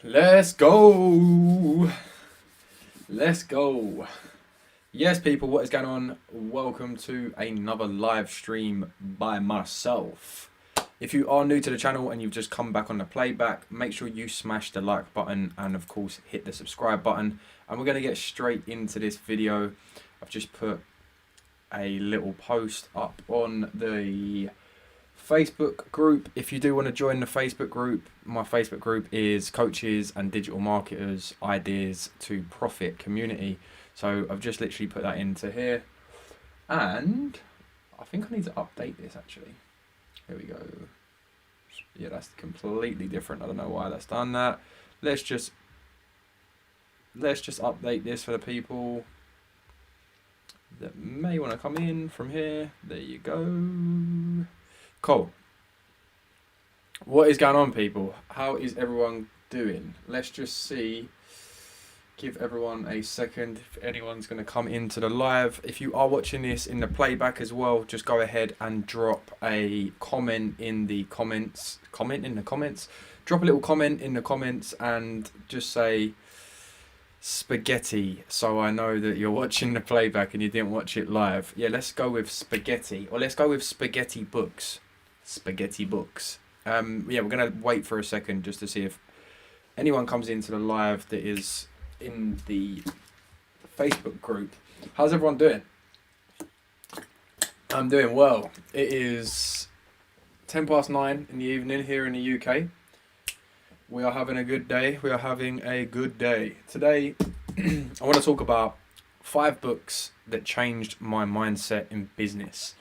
Let's go. Let's go. Yes, people, what is going on? Welcome to another live stream by myself. If you are new to the channel and you've just come back on the playback, make sure you smash the like button and of course hit the subscribe button. And we're going to get straight into this video. I've just put a little post up on the Facebook group. If you do want to join the Facebook group, my Facebook group is Coaches and Digital Marketers Ideas to Profit Community. So I've just literally put that into here, and I think I need to update this actually. Here we go. Yeah, that's completely different. I don't know why that's done that. Let's just update this for the people that may want to come in from here. There you go. Cool. What is going on, people? How is everyone doing? Let's just see. Give everyone a second if anyone's going to come into the live. If you are watching this in the playback as well, just go ahead and drop a comment in the comments. Drop a little comment in the comments and just say spaghetti, so I know that you're watching the playback and you didn't watch it live. Yeah, let's go with spaghetti, or let's go with spaghetti books. Spaghetti books. Yeah, we're gonna wait for a second just to see if anyone comes into the live that is in the Facebook group. How's everyone doing? I'm doing well. It is 9:10 in the evening here in the UK. We are having a good day. We are having a good day. Today, I want to talk about 5 books that changed my mindset in business.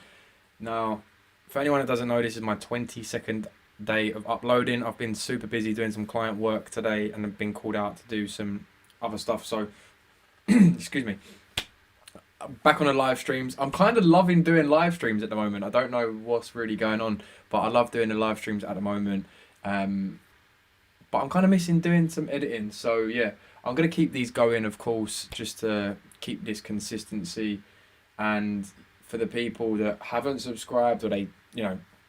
Now, for anyone that doesn't know, this is my 22nd day of uploading. I've been super busy doing some client work today and I've been called out to do some other stuff. So, excuse me. Back on the live streams. I'm kind of loving doing live streams at the moment. I don't know what's really going on, but I love doing the live streams at the moment. But I'm kind of missing doing some editing. So yeah, I'm going to keep these going, of course, just to keep this consistency. And for the people that haven't subscribed, or they,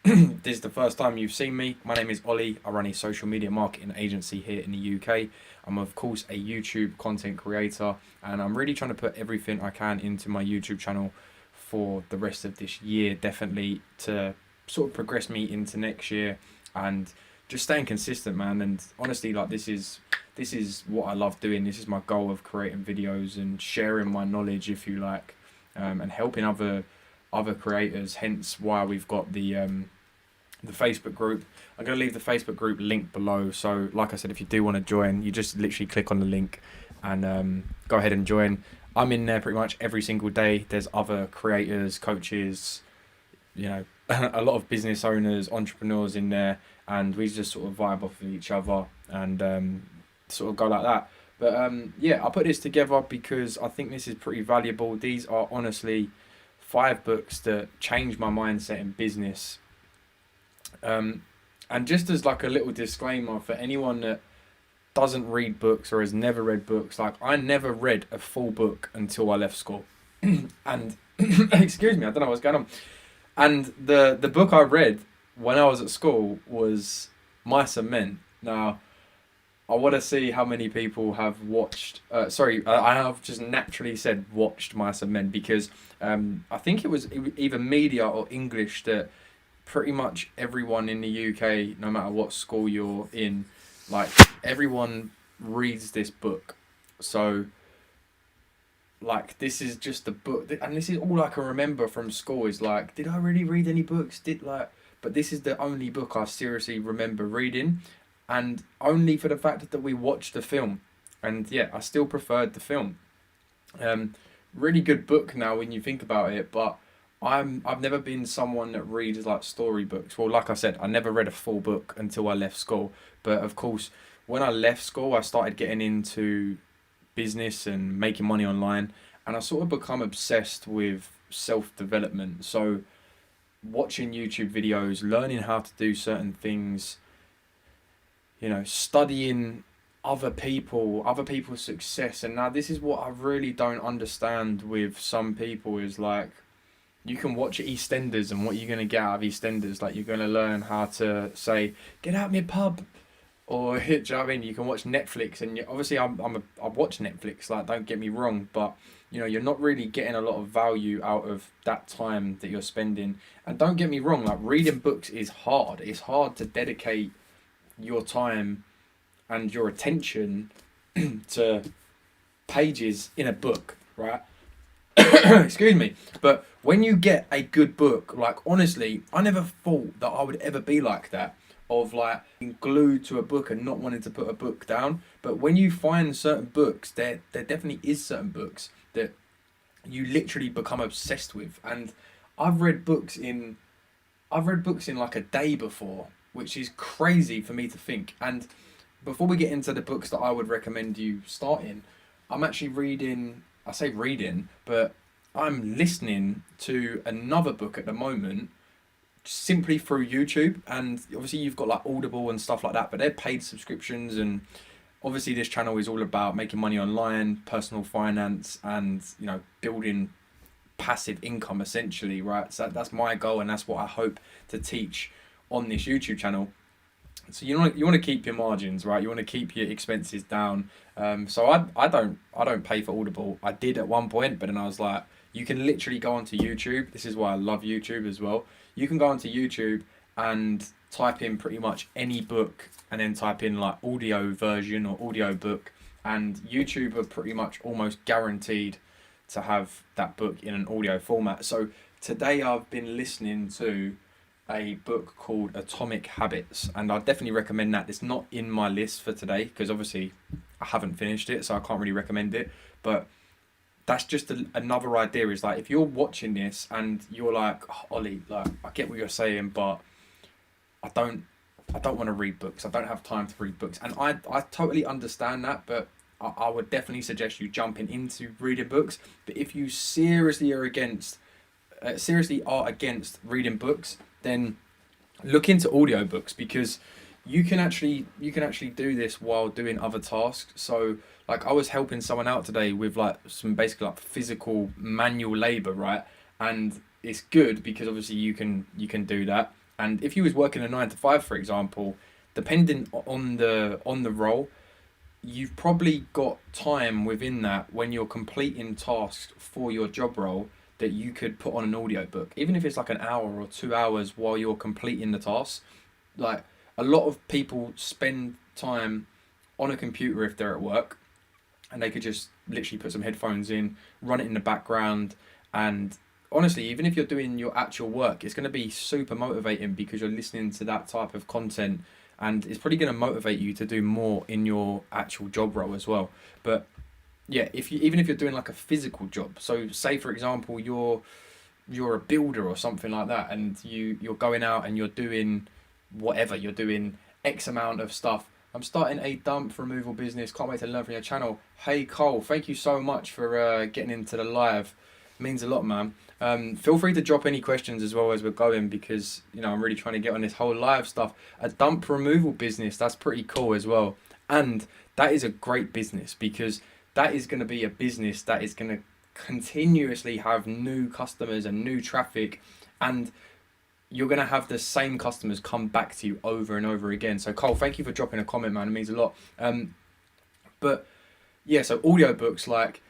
this is the first time you've seen me, my name is Olley. I run a social media marketing agency here in the UK. I'm of course a YouTube content creator, and I'm really trying to put everything I can into my YouTube channel for the rest of this year, definitely to sort of progress me into next year and just staying consistent, man. And honestly, like this is what I love doing. This is my goal of creating videos and sharing my knowledge, if you like, and helping other creators. Hence why we've got the Facebook group. I'm going to leave the Facebook group link below. So like I said, if you do want to join, you just literally click on the link and go ahead and join. I'm in there pretty much every single day. There's other creators, coaches, a lot of business owners, entrepreneurs in there, and we just sort of vibe off of each other and sort of go like that. But yeah, I put this together because I think this is pretty valuable. These are honestly 5 books that changed my mindset in business. And just as like a little disclaimer for anyone that doesn't read books or has never read books, like I never read a full book until I left school. And excuse me, I don't know what's going on. And the book I read when I was at school was Mice and Men. Now, I want to see how many people have watched, I have just naturally said watched Mice and Men, because I think it was either media or English that pretty much everyone in the UK, no matter what school you're in, like everyone reads this book. So like this is just the book, and this is all I can remember from school is like, did I really read any books? But this is the only book I seriously remember reading, and only for the fact that we watched the film. And yeah, I still preferred the film. Really good book now when you think about it, but I've never been someone that reads like storybooks. Well, like I said, I never read a full book until I left school. But of course, when I left school, I started getting into business and making money online, and I sort of become obsessed with self-development. So watching YouTube videos, learning how to do certain things, studying other people's success. And now this is what I really don't understand with some people is like, you can watch EastEnders, and what you're going to get out of EastEnders, like you're going to learn how to say, get out my pub, or do you know what I mean? You can watch Netflix, and obviously I watch Netflix. Like, don't get me wrong, but you're not really getting a lot of value out of that time that you're spending. And don't get me wrong, like reading books is hard. It's hard to dedicate your time and your attention to pages in a book, right? Excuse me. But when you get a good book, like honestly, I never thought that I would ever be like that, of like being glued to a book and not wanting to put a book down. But when you find certain books, there definitely is certain books that you literally become obsessed with. And I've read books in like a day before, which is crazy for me to think. And before we get into the books that I would recommend you starting, I'm actually reading, I say reading, but I'm listening to another book at the moment simply through YouTube. And obviously you've got like Audible and stuff like that, but they're paid subscriptions. And obviously this channel is all about making money online, personal finance, and building passive income essentially, right? So that's my goal, and that's what I hope to teach on this YouTube channel. So you want to keep your margins, right? You want to keep your expenses down. So I don't pay for Audible. I did at one point, but then I was like, you can literally go onto YouTube. This is why I love YouTube as well. You can go onto YouTube and type in pretty much any book, and then type in like audio version or audio book, and YouTube are pretty much almost guaranteed to have that book in an audio format. So today I've been listening to a book called Atomic Habits, and I definitely recommend that. It's not in my list for today because obviously I haven't finished it, so I can't really recommend it, but that's just another idea. Is like, if you're watching this and you're like, oh, Olley, like I get what you're saying, but I don't want to read books. I don't have time to read books, and I totally understand that, but I would definitely suggest you jumping into reading books. But if you seriously are against reading books, then look into audiobooks, because you can actually do this while doing other tasks. So like, I was helping someone out today with like some basically like physical manual labor, right? And it's good because obviously you can do that. And if you was working a 9 to 5, for example, depending on the role, you've probably got time within that when you're completing tasks for your job role that you could put on an audiobook, even if it's like an hour or 2 hours while you're completing the task. Like, a lot of people spend time on a computer if they're at work, and they could just literally put some headphones in, run it in the background, and honestly, even if you're doing your actual work, it's going to be super motivating because you're listening to that type of content, and it's probably going to motivate you to do more in your actual job role as well. But yeah, even if you're doing like a physical job, so say for example you're a builder or something like that, and you're going out and you're doing whatever, you're doing X amount of stuff. I'm starting a dump removal business. Can't wait to learn from your channel. Hey Cole, thank you so much for getting into the live. Means a lot, man. Feel free to drop any questions as well as we're going, because I'm really trying to get on this whole live stuff. A dump removal business, that's pretty cool as well. And that is a great business, because that is going to be a business that is going to continuously have new customers and new traffic, and you're going to have the same customers come back to you over and over again. So Cole, thank you for dropping a comment, man. It means a lot. But yeah, so audiobooks, like,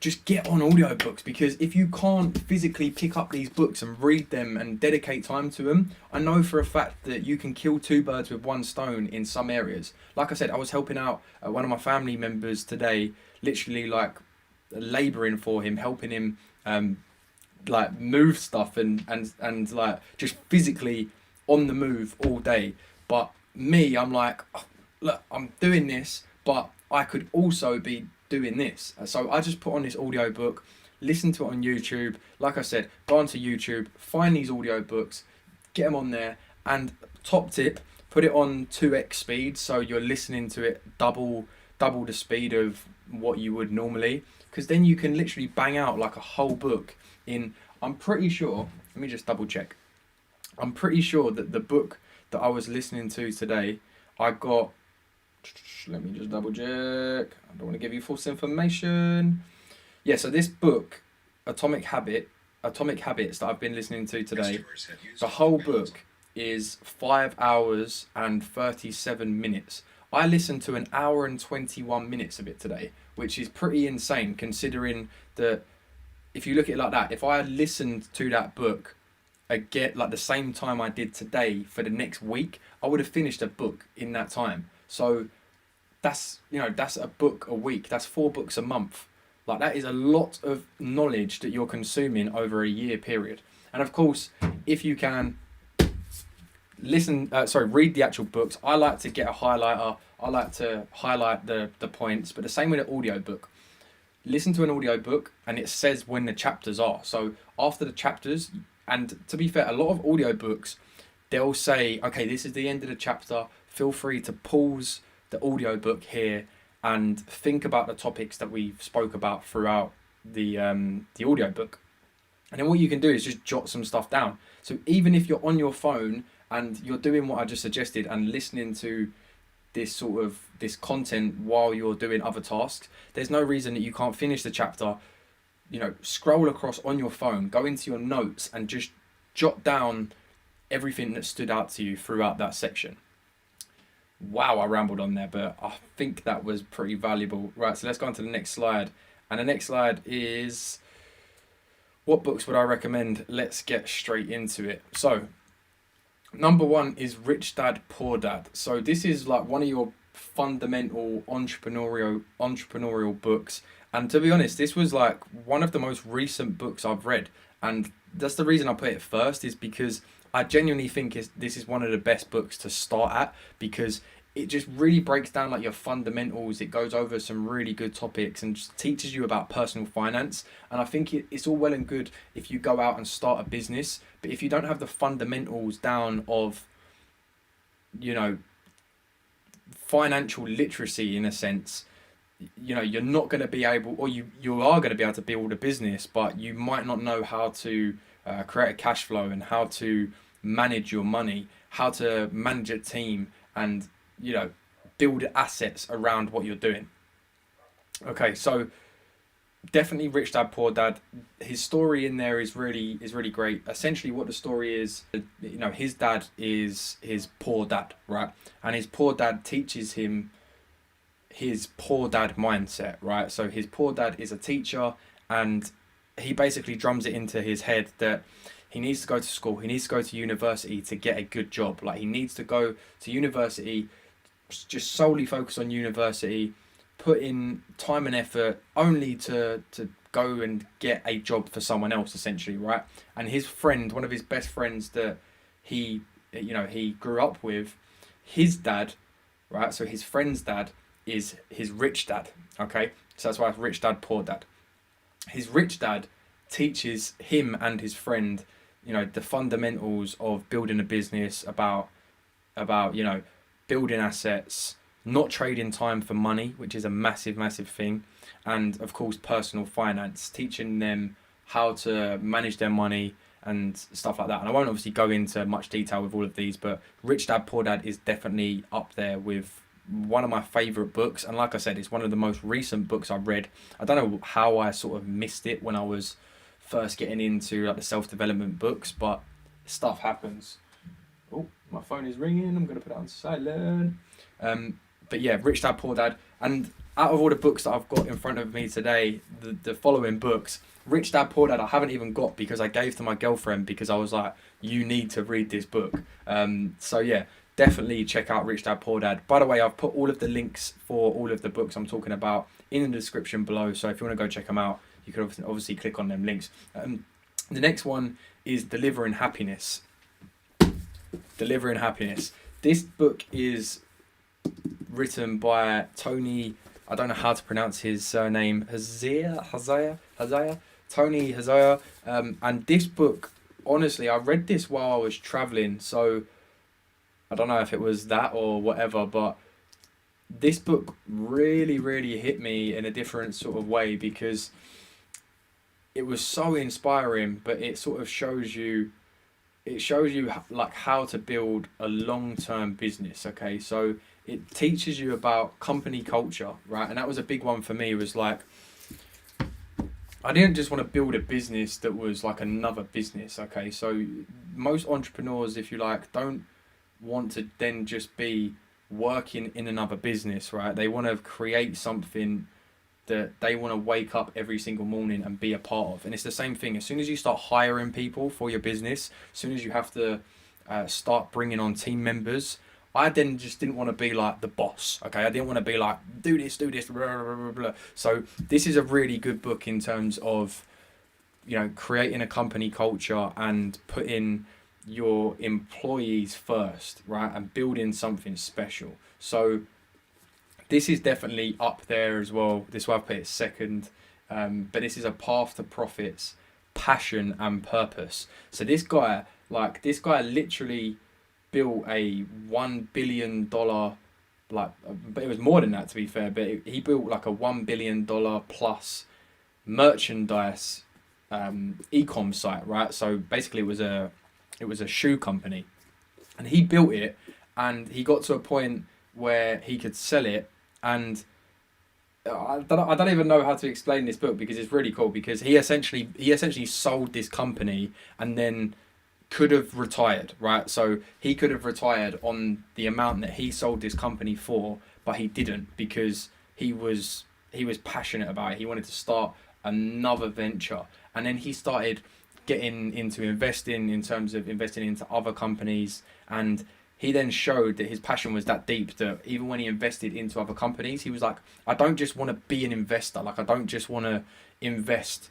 just get on audiobooks, because if you can't physically pick up these books and read them and dedicate time to them, I know for a fact that you can kill 2 birds with 1 stone in some areas. Like I said, I was helping out one of my family members today, literally like labouring for him, helping him like move stuff and like just physically on the move all day. But me, I'm like, oh, look, I'm doing this, but I could also be doing this. So I just put on this audiobook, listen to it on YouTube. Like I said, go onto YouTube, find these audiobooks, get them on there, and top tip, put it on 2x speed, so you're listening to it double the speed of what you would normally, because then you can literally bang out like a whole book in, I'm pretty sure, let me just double check. I'm pretty sure that the book that I was listening to today, I got, let me just double check. I don't want to give you false information. Yeah, so this book, Atomic Habits that I've been listening to today, the whole book is 5 hours and 37 minutes. I listened to an hour and 21 minutes of it today, which is pretty insane considering that if you look at it like that, if I listened to that book again, like the same time I did today for the next week, I would have finished a book in that time. So that's a book a week. That's 4 books a month. Like that is a lot of knowledge that you're consuming over a year period. And of course, if you can read the actual books. I like to get a highlighter. I like to highlight the points, but the same with an audiobook. Listen to an audiobook and it says when the chapters are. So after the chapters, and to be fair, a lot of audiobooks, they'll say, okay, this is the end of the chapter. Feel free to pause the audiobook here and think about the topics that we've spoke about throughout the audiobook. And then what you can do is just jot some stuff down. So even if you're on your phone and you're doing what I just suggested and listening to this content while you're doing other tasks, there's no reason that you can't finish the chapter. Scroll across on your phone, go into your notes and just jot down everything that stood out to you throughout that section. Wow, I rambled on there, but I think that was pretty valuable. Right, so let's go on to the next slide. And the next slide is, what books would I recommend? Let's get straight into it. So, number 1 is Rich Dad, Poor Dad. So this is like one of your fundamental entrepreneurial books. And to be honest, this was like one of the most recent books I've read. And that's the reason I put it first, is because I genuinely think this is one of the best books to start at, because it just really breaks down like your fundamentals. It goes over some really good topics and just teaches you about personal finance. And I think it's all well and good if you go out and start a business, but if you don't have the fundamentals down of, financial literacy in a sense, you're not going to be able, or you are going to be able to build a business, but you might not know how to create a cash flow and how to manage your money, how to manage a team, and build assets around what you're doing. Okay, so definitely Rich Dad Poor Dad. His story in there is really great. Essentially what the story is, his dad is his poor dad, right? And his poor dad teaches him his poor dad mindset, right? So his poor dad is a teacher, and he basically drums it into his head that he needs to go to school, he needs to go to university to get a good job. Like he needs to go to university, just solely focus on university, put in time and effort only to go and get a job for someone else, essentially, right? And his friend, one of his best friends that he grew up with, his dad, right? So his friend's dad is his rich dad, okay? So that's why it's Rich Dad, Poor Dad. His rich dad teaches him and his friend, the fundamentals of building a business, about building assets, not trading time for money, which is a massive thing, and of course personal finance, teaching them how to manage their money and stuff like that. And I won't obviously go into much detail with all of these, but Rich Dad Poor Dad is definitely up there with one of my favorite books. And like I said, it's one of the most recent books I've read. I don't know how I sort of missed it when I was first getting into like the self-development books, but stuff happens. Oh, my phone is ringing. I'm gonna put it on silent. But yeah, Rich Dad Poor Dad. And out of all the books that I've got in front of me today, the following books, Rich Dad Poor Dad I haven't even got, because I gave to my girlfriend, because I was like, you need to read this book. So yeah, definitely check out Rich Dad Poor Dad. By the way, I've put all of the links for all of the books I'm talking about in the description below, so if you want to go check them out, you can obviously click on them links. The next one is Delivering Happiness. Delivering Happiness. This book is written by Tony, I don't know how to pronounce his surname, Hazaya, Tony Hazaya. And this book, honestly, I read this while I was traveling, so I don't know if it was that or whatever, but this book really hit me in a different sort of way, because it was so inspiring, but it sort of shows you like how to build a long-term business. Okay, so it teaches you about company culture, right? And that was a big one for me. It was like, I didn't just want to build a business that was like another business. Okay, so most entrepreneurs, if you like, don't want to then just be working in another business, right? They want to create something that they want to wake up every single morning and be a part of. And it's the same thing. As soon as you start hiring people for your business, as soon as you have to start bringing on team members, I then just didn't want to be like the boss. Okay, I didn't want to be like do this, blah, blah, blah, blah. So this is a really good book in terms of, you know, creating a company culture and putting your employees first, right, and building something special. So this is definitely up there as well. This one I've put it second, but this is A Path to Profits, Passion and Purpose. So this guy literally built a $1 billion, like, but it was more than that to be fair. But he built like a $1 billion plus merchandise e-com site, right? So basically, it was a shoe company, and he built it, and he got to a point where he could sell it. And I don't even know how to explain this book, because it's really cool, because he essentially sold this company and then could have retired, right? So he could have retired on the amount that he sold this company for, but he didn't, because he was passionate about it. He wanted to start another venture, and then he started getting into investing, in terms of investing into other companies. And he then showed that his passion was that deep that even when he invested into other companies, he was like, I don't just want to be an investor. Like, I don't just want to invest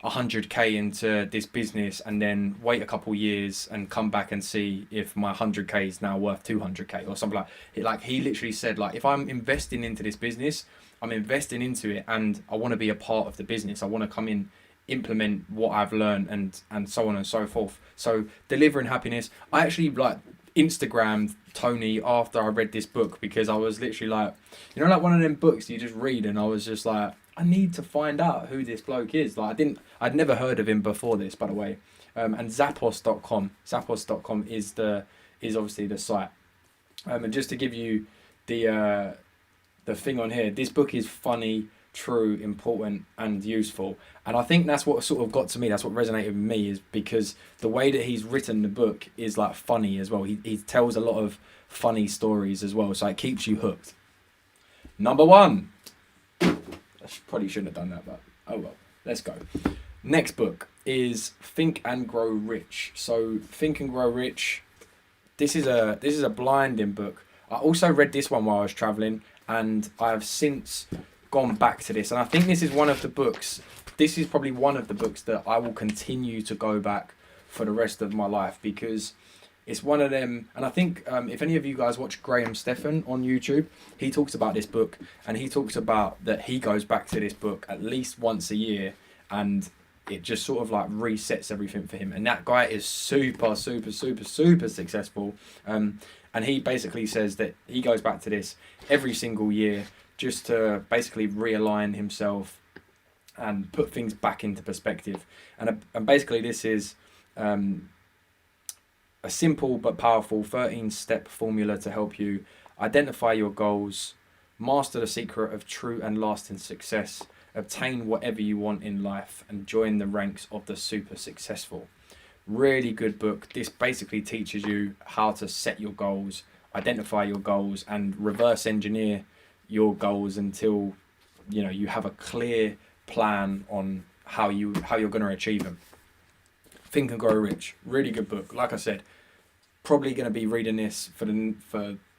100k into this business and then wait a couple years and come back and see if my 100k is now worth 200k or something like he literally said, like, if I'm investing into this business, I'm investing into it, and I want to be a part of the business. I want to come in, implement what I've learned, and so on and so forth. So delivering happiness. I actually like Instagrammed Tony after I read this book, because I was literally like, you know, like one of them books you just read, and I was just like, I need to find out who this bloke is. Like, I'd never heard of him before this, by the way. And Zappos.com is obviously the site. And just to give you the thing on here, this book is funny, true, important, and useful. And I think that's what sort of got to me. That's what resonated with me, is because the way that he's written the book is like funny as well. He tells a lot of funny stories as well, so it keeps you hooked. Number 1. I probably shouldn't have done that, but oh well. Let's go. Next book is Think and Grow Rich. So Think and Grow Rich. This is a blinding book. I also read this one while I was traveling, and I have since gone back to this. And I think this is one of the books. This is probably one of the books that I will continue to go back for the rest of my life, because it's one of them. And I think if any of you guys watch Graham Stephan on YouTube, he talks about this book, and he talks about that he goes back to this book at least once a year, and it just sort of like resets everything for him. And that guy is super successful. And he basically says that he goes back to this every single year just to basically realign himself and put things back into perspective. And basically this is a simple but powerful 13-step formula to help you identify your goals, master the secret of true and lasting success, obtain whatever you want in life, and join the ranks of the super successful. Really good book. This basically teaches you how to set your goals, identify your goals, and reverse engineer your goals until, you know, you have a clear plan on how you're going to achieve them. Think and Grow Rich. Really good book. Like I said, probably going to be reading this for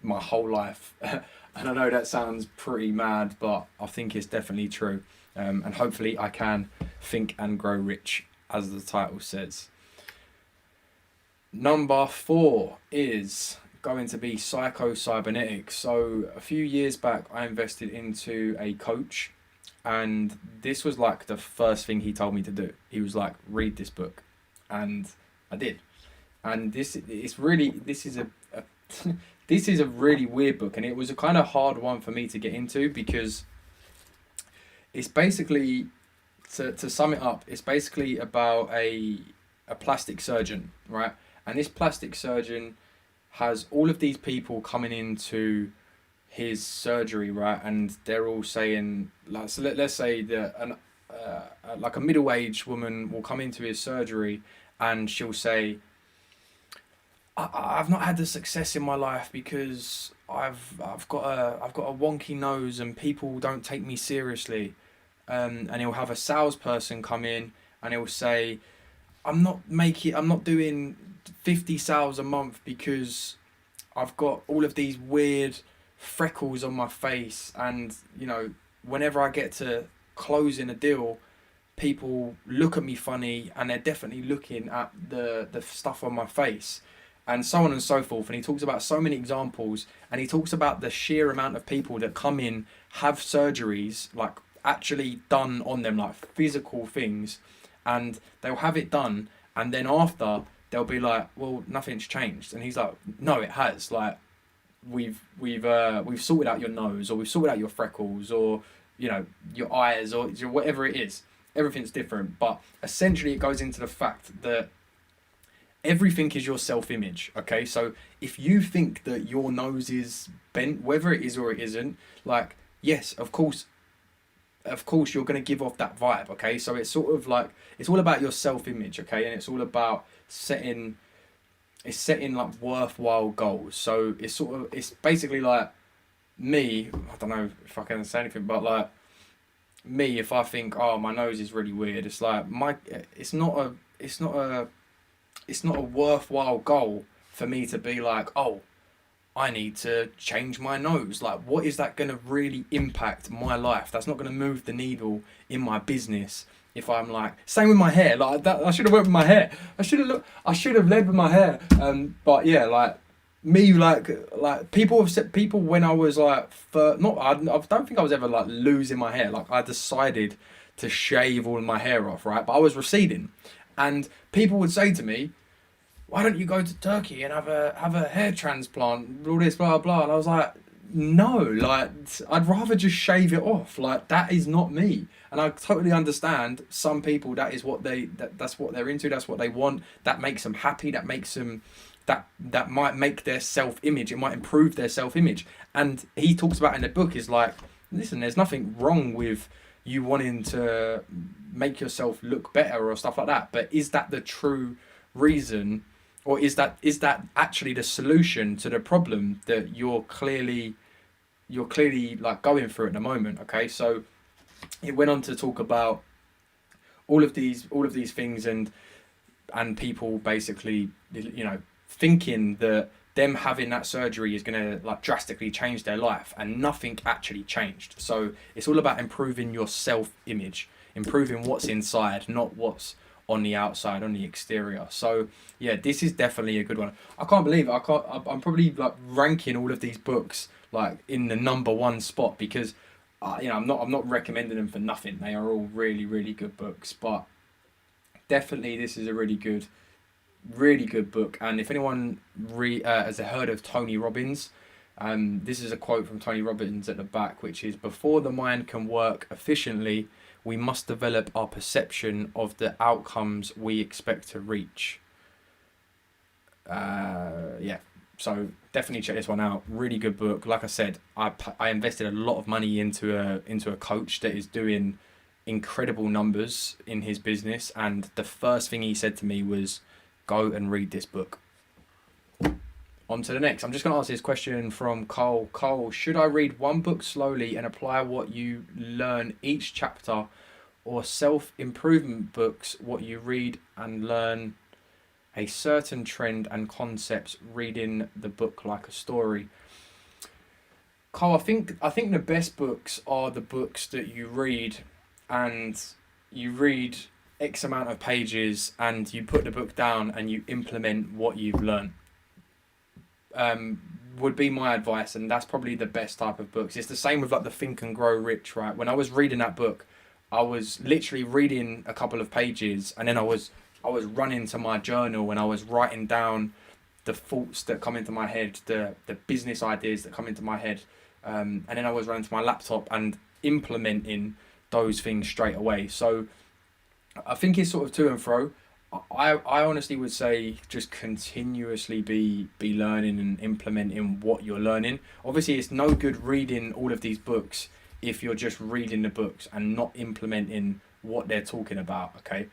my whole life. And I know that sounds pretty mad, but I think it's definitely true. And hopefully I can think and grow rich, as the title says. Number 4 is going to be Psycho-Cybernetics. So a few years back, I invested into a coach, and this was like the first thing he told me to do. He was like, read this book, and I did. And this is a really weird book, and it was a kind of hard one for me to get into, because it's basically, to sum it up, it's basically about a plastic surgeon, right? And this plastic surgeon has all of these people coming into his surgery, right? And they're all saying, like, so let's say that like a middle-aged woman will come into his surgery, and she'll say, I've not had the success in my life because I've got a wonky nose and people don't take me seriously. And he'll have a salesperson come in and he'll say, I'm not doing 50 sales a month because I've got all of these weird freckles on my face, and whenever I get to closing a deal, people look at me funny, and they're definitely looking at the stuff on my face, and so on and so forth. And he talks about so many examples, and he talks about the sheer amount of people that come in, have surgeries like actually done on them, like physical things, and they'll have it done, and then after they'll be like, well, nothing's changed. And he's like, no, it has. Like, we've sorted out your nose, or we've sorted out your freckles, or your eyes, or whatever it is. Everything's different, but essentially it goes into the fact that everything is your self-image. Okay, so if you think that your nose is bent, whether it is or it isn't, like, yes, of course you're going to give off that vibe. Okay, so it's sort of like, it's all about your self-image. Okay, and it's all about setting like worthwhile goals. So it's basically like me. I don't know if I can say anything, but like me, if I think, oh, my nose is really weird, it's like it's not a worthwhile goal for me to be like, oh, I need to change my nose. Like, what is that going to really impact my life? That's not going to move the needle in my business. If I'm like, same with my hair, like that, I should have went with my hair. I should have led with my hair. But yeah, like me, like people have said, people when I was like, I don't think I was ever like losing my hair. Like, I decided to shave all of my hair off, right? But I was receding, and people would say to me, why don't you go to Turkey and have a hair transplant, all this, blah, blah. And I was like, no, like, I'd rather just shave it off. Like, that is not me. And I totally understand some people, that's what they're into, that's what they want, that makes them happy, that makes them, that might make their self-image, it might improve their self-image. And he talks about in the book is like, listen, there's nothing wrong with you wanting to make yourself look better or stuff like that, but is that the true reason? Or is that actually the solution to the problem that you're clearly like going through at the moment? Okay, so it went on to talk about all of these things, and people basically thinking that them having that surgery is going to like drastically change their life, and nothing actually changed. So it's all about improving your self-image, improving what's inside, not what's on the outside, on the exterior. So yeah, this is definitely a good one. I can't believe I'm probably like ranking all of these books like in the number one spot, because I'm not recommending them for nothing. They are all really, really good books, but definitely this is a really good book. And if anyone has heard of Tony Robbins, this is a quote from Tony Robbins at the back, which is, before the mind can work efficiently, we must develop our perception of the outcomes we expect to reach. Yeah, so definitely check this one out. Really good book. Like I said, I invested a lot of money into a coach that is doing incredible numbers in his business, and the first thing he said to me was, go and read this book. On to the next. I'm just going to answer this question from Cole. Cole, should I read one book slowly and apply what you learn each chapter, or self-improvement books, what you read and learn a certain trend and concepts, reading the book like a story? Cole, I think the best books are the books that you read, and you read X amount of pages and you put the book down and you implement what you've learned. Would be my advice, and that's probably the best type of books. It's the same with like the Think and Grow Rich, right? When I was reading that book, I was literally reading a couple of pages, and then I was running to my journal and I was writing down the thoughts that come into my head, the business ideas that come into my head, and then I was running to my laptop and implementing those things straight away. So I think it's sort of to and fro. I honestly would say just continuously be learning and implementing what you're learning. Obviously, it's no good reading all of these books if you're just reading the books and not implementing what they're talking about. Okay,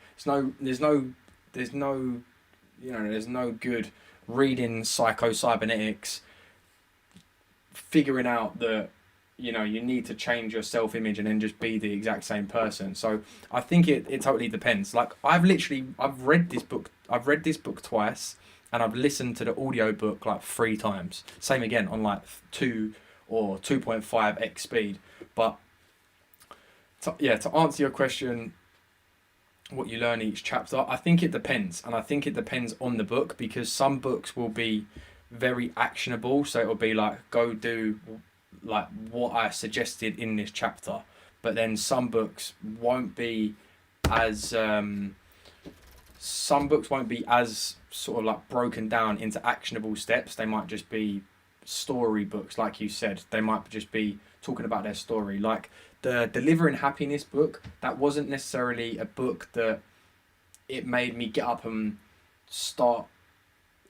there's no good reading psycho-cybernetics, figuring out that, you know, you need to change your self-image and then just be the exact same person. So I think it totally depends. Like I've read this book twice, and I've listened to the audio book like 3 times. Same again on like 2 or 2.5x speed. But to answer your question, what you learn each chapter, I think it depends, and I think it depends on the book, because some books will be very actionable, so it'll be like, go do like what I suggested in this chapter, but then some books won't be as sort of like broken down into actionable steps. They might just be story books, like you said. They might just be talking about their story. Like the Delivering Happiness book, that wasn't necessarily a book that it made me get up and start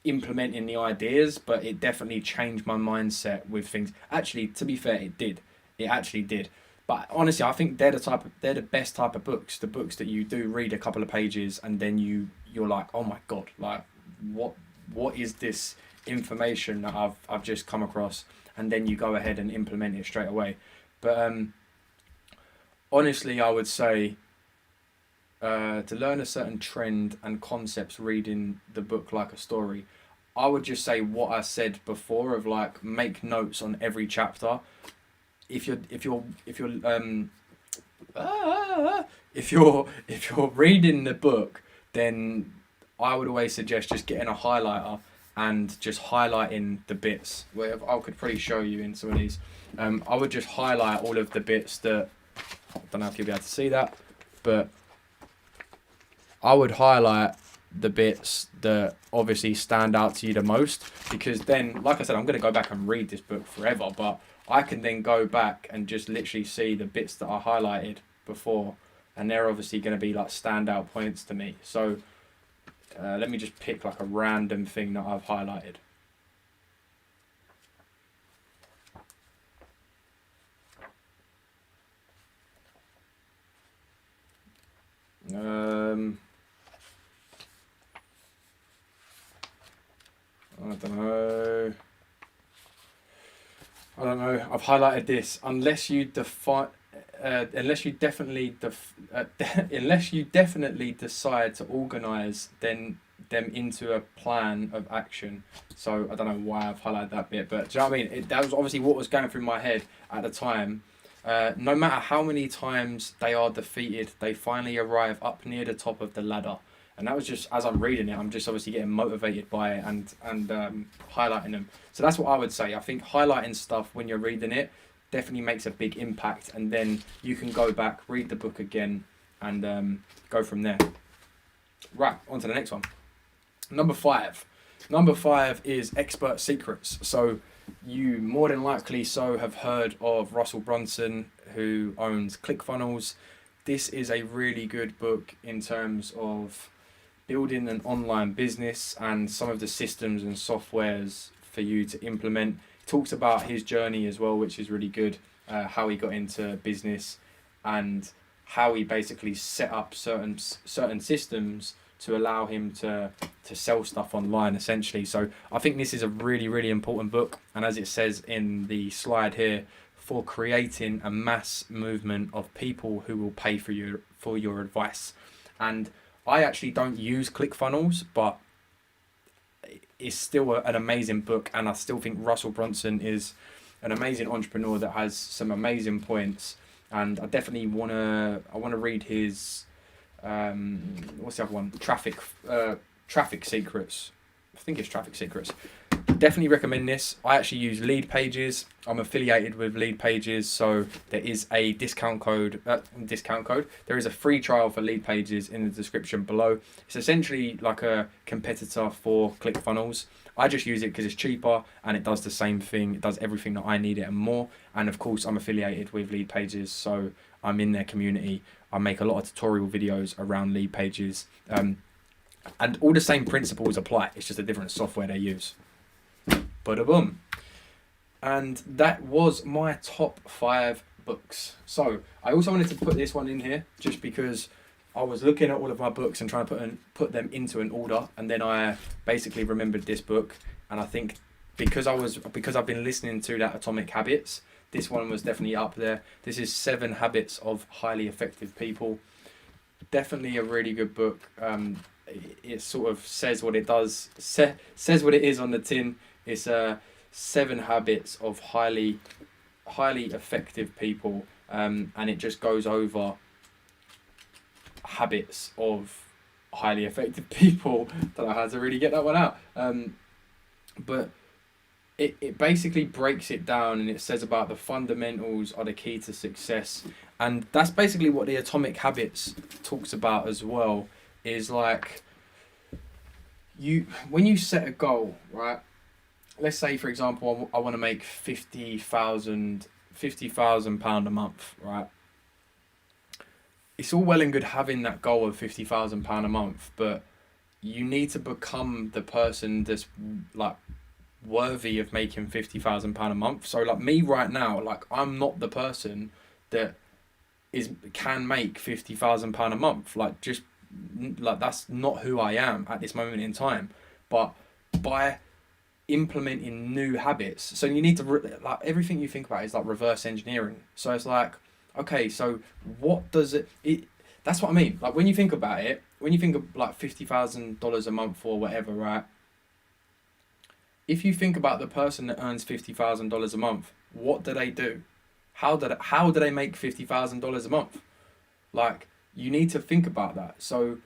implementing the ideas, but it definitely changed my mindset with things. Actually, to be fair, it actually did. But honestly, I think they're the best type of books. The books that you do read a couple of pages and then you're like, oh my god, like what is this information that I've just come across, and then you go ahead and implement it straight away. But honestly, I would say to learn a certain trend and concepts reading the book like a story, I would just say what I said before of like, make notes on every chapter. If you're reading the book, then I would always suggest just getting a highlighter and just highlighting the bits. Where I could probably show you in some of these. I would just highlight all of the bits that, I don't know if you'll be able to see that, but I would highlight the bits that obviously stand out to you the most, because then, like I said, I'm going to go back and read this book forever, but I can then go back and just literally see the bits that I highlighted before, and they're obviously going to be like standout points to me. So let me just pick like a random thing that I've highlighted. I don't know. I've highlighted this. Unless you definitely decide to organise them into a plan of action. So I don't know why I've highlighted that bit, but do you know what I mean? That was obviously what was going through my head at the time. No matter how many times they are defeated, they finally arrive up near the top of the ladder. And that was just, as I'm reading it, I'm just obviously getting motivated by it and highlighting them. So that's what I would say. I think highlighting stuff when you're reading it definitely makes a big impact. And then you can go back, read the book again, and go from there. Right, on to the next one. Number 5. Number 5 is Expert Secrets. So you more than likely have heard of Russell Brunson, who owns ClickFunnels. This is a really good book in terms of building an online business and some of the systems and softwares for you to implement. He talks about his journey as well, which is really good, how he got into business and how he basically set up certain systems to allow him to sell stuff online, essentially. So I think this is a really, really important book. And as it says in the slide here, for creating a mass movement of people who will pay for your advice. And I actually don't use ClickFunnels, but it's still an amazing book, and I still think Russell Brunson is an amazing entrepreneur that has some amazing points. And I definitely want to read his what's the other one? Traffic Secrets. I think it's Traffic Secrets. Definitely recommend this. I actually use Lead Pages. I'm affiliated with Lead Pages, so there is a discount code. There is a free trial for Lead Pages in the description below. It's essentially like a competitor for ClickFunnels. I just use it because it's cheaper and it does the same thing. It does everything that I need it and more. And of course, I'm affiliated with Lead Pages, so I'm in their community. I make a lot of tutorial videos around Lead Pages. And all the same principles apply. It's just a different software they use. Bada boom. And that was my top 5 books. So I also wanted to put this one in here just because I was looking at all of my books and trying to put them into an order, and then I basically remembered this book, and I think because I've been listening to that Atomic Habits, this one was definitely up there. This is 7 Habits of Highly Effective People. Definitely a really good book. It sort of says what it does, says what it is on the tin. It's 7 Habits of Highly Effective People, and it just goes over habits of highly effective people. Don't know how to really get that one out. But it basically breaks it down, and it says about the fundamentals are the key to success. And that's basically what the Atomic Habits talks about as well, is like when you set a goal, right? Let's say, for example, I want to make £50,000 a month, right? It's all well and good having that goal of £50,000 a month, but you need to become the person that's like worthy of making £50,000 a month. So like me right now, like I'm not the person that can make £50,000 a month. Like just like that's not who I am at this moment in time. But by implementing new habits, so you need to like everything you think about is like reverse engineering. So it's like, okay, so what does it that's what I mean. Like when you think about it, when you think of like $50,000 a month or whatever, right? If you think about the person that earns $50,000 a month, what do they do? How do they make $50,000 a month? Like you need to think about that. So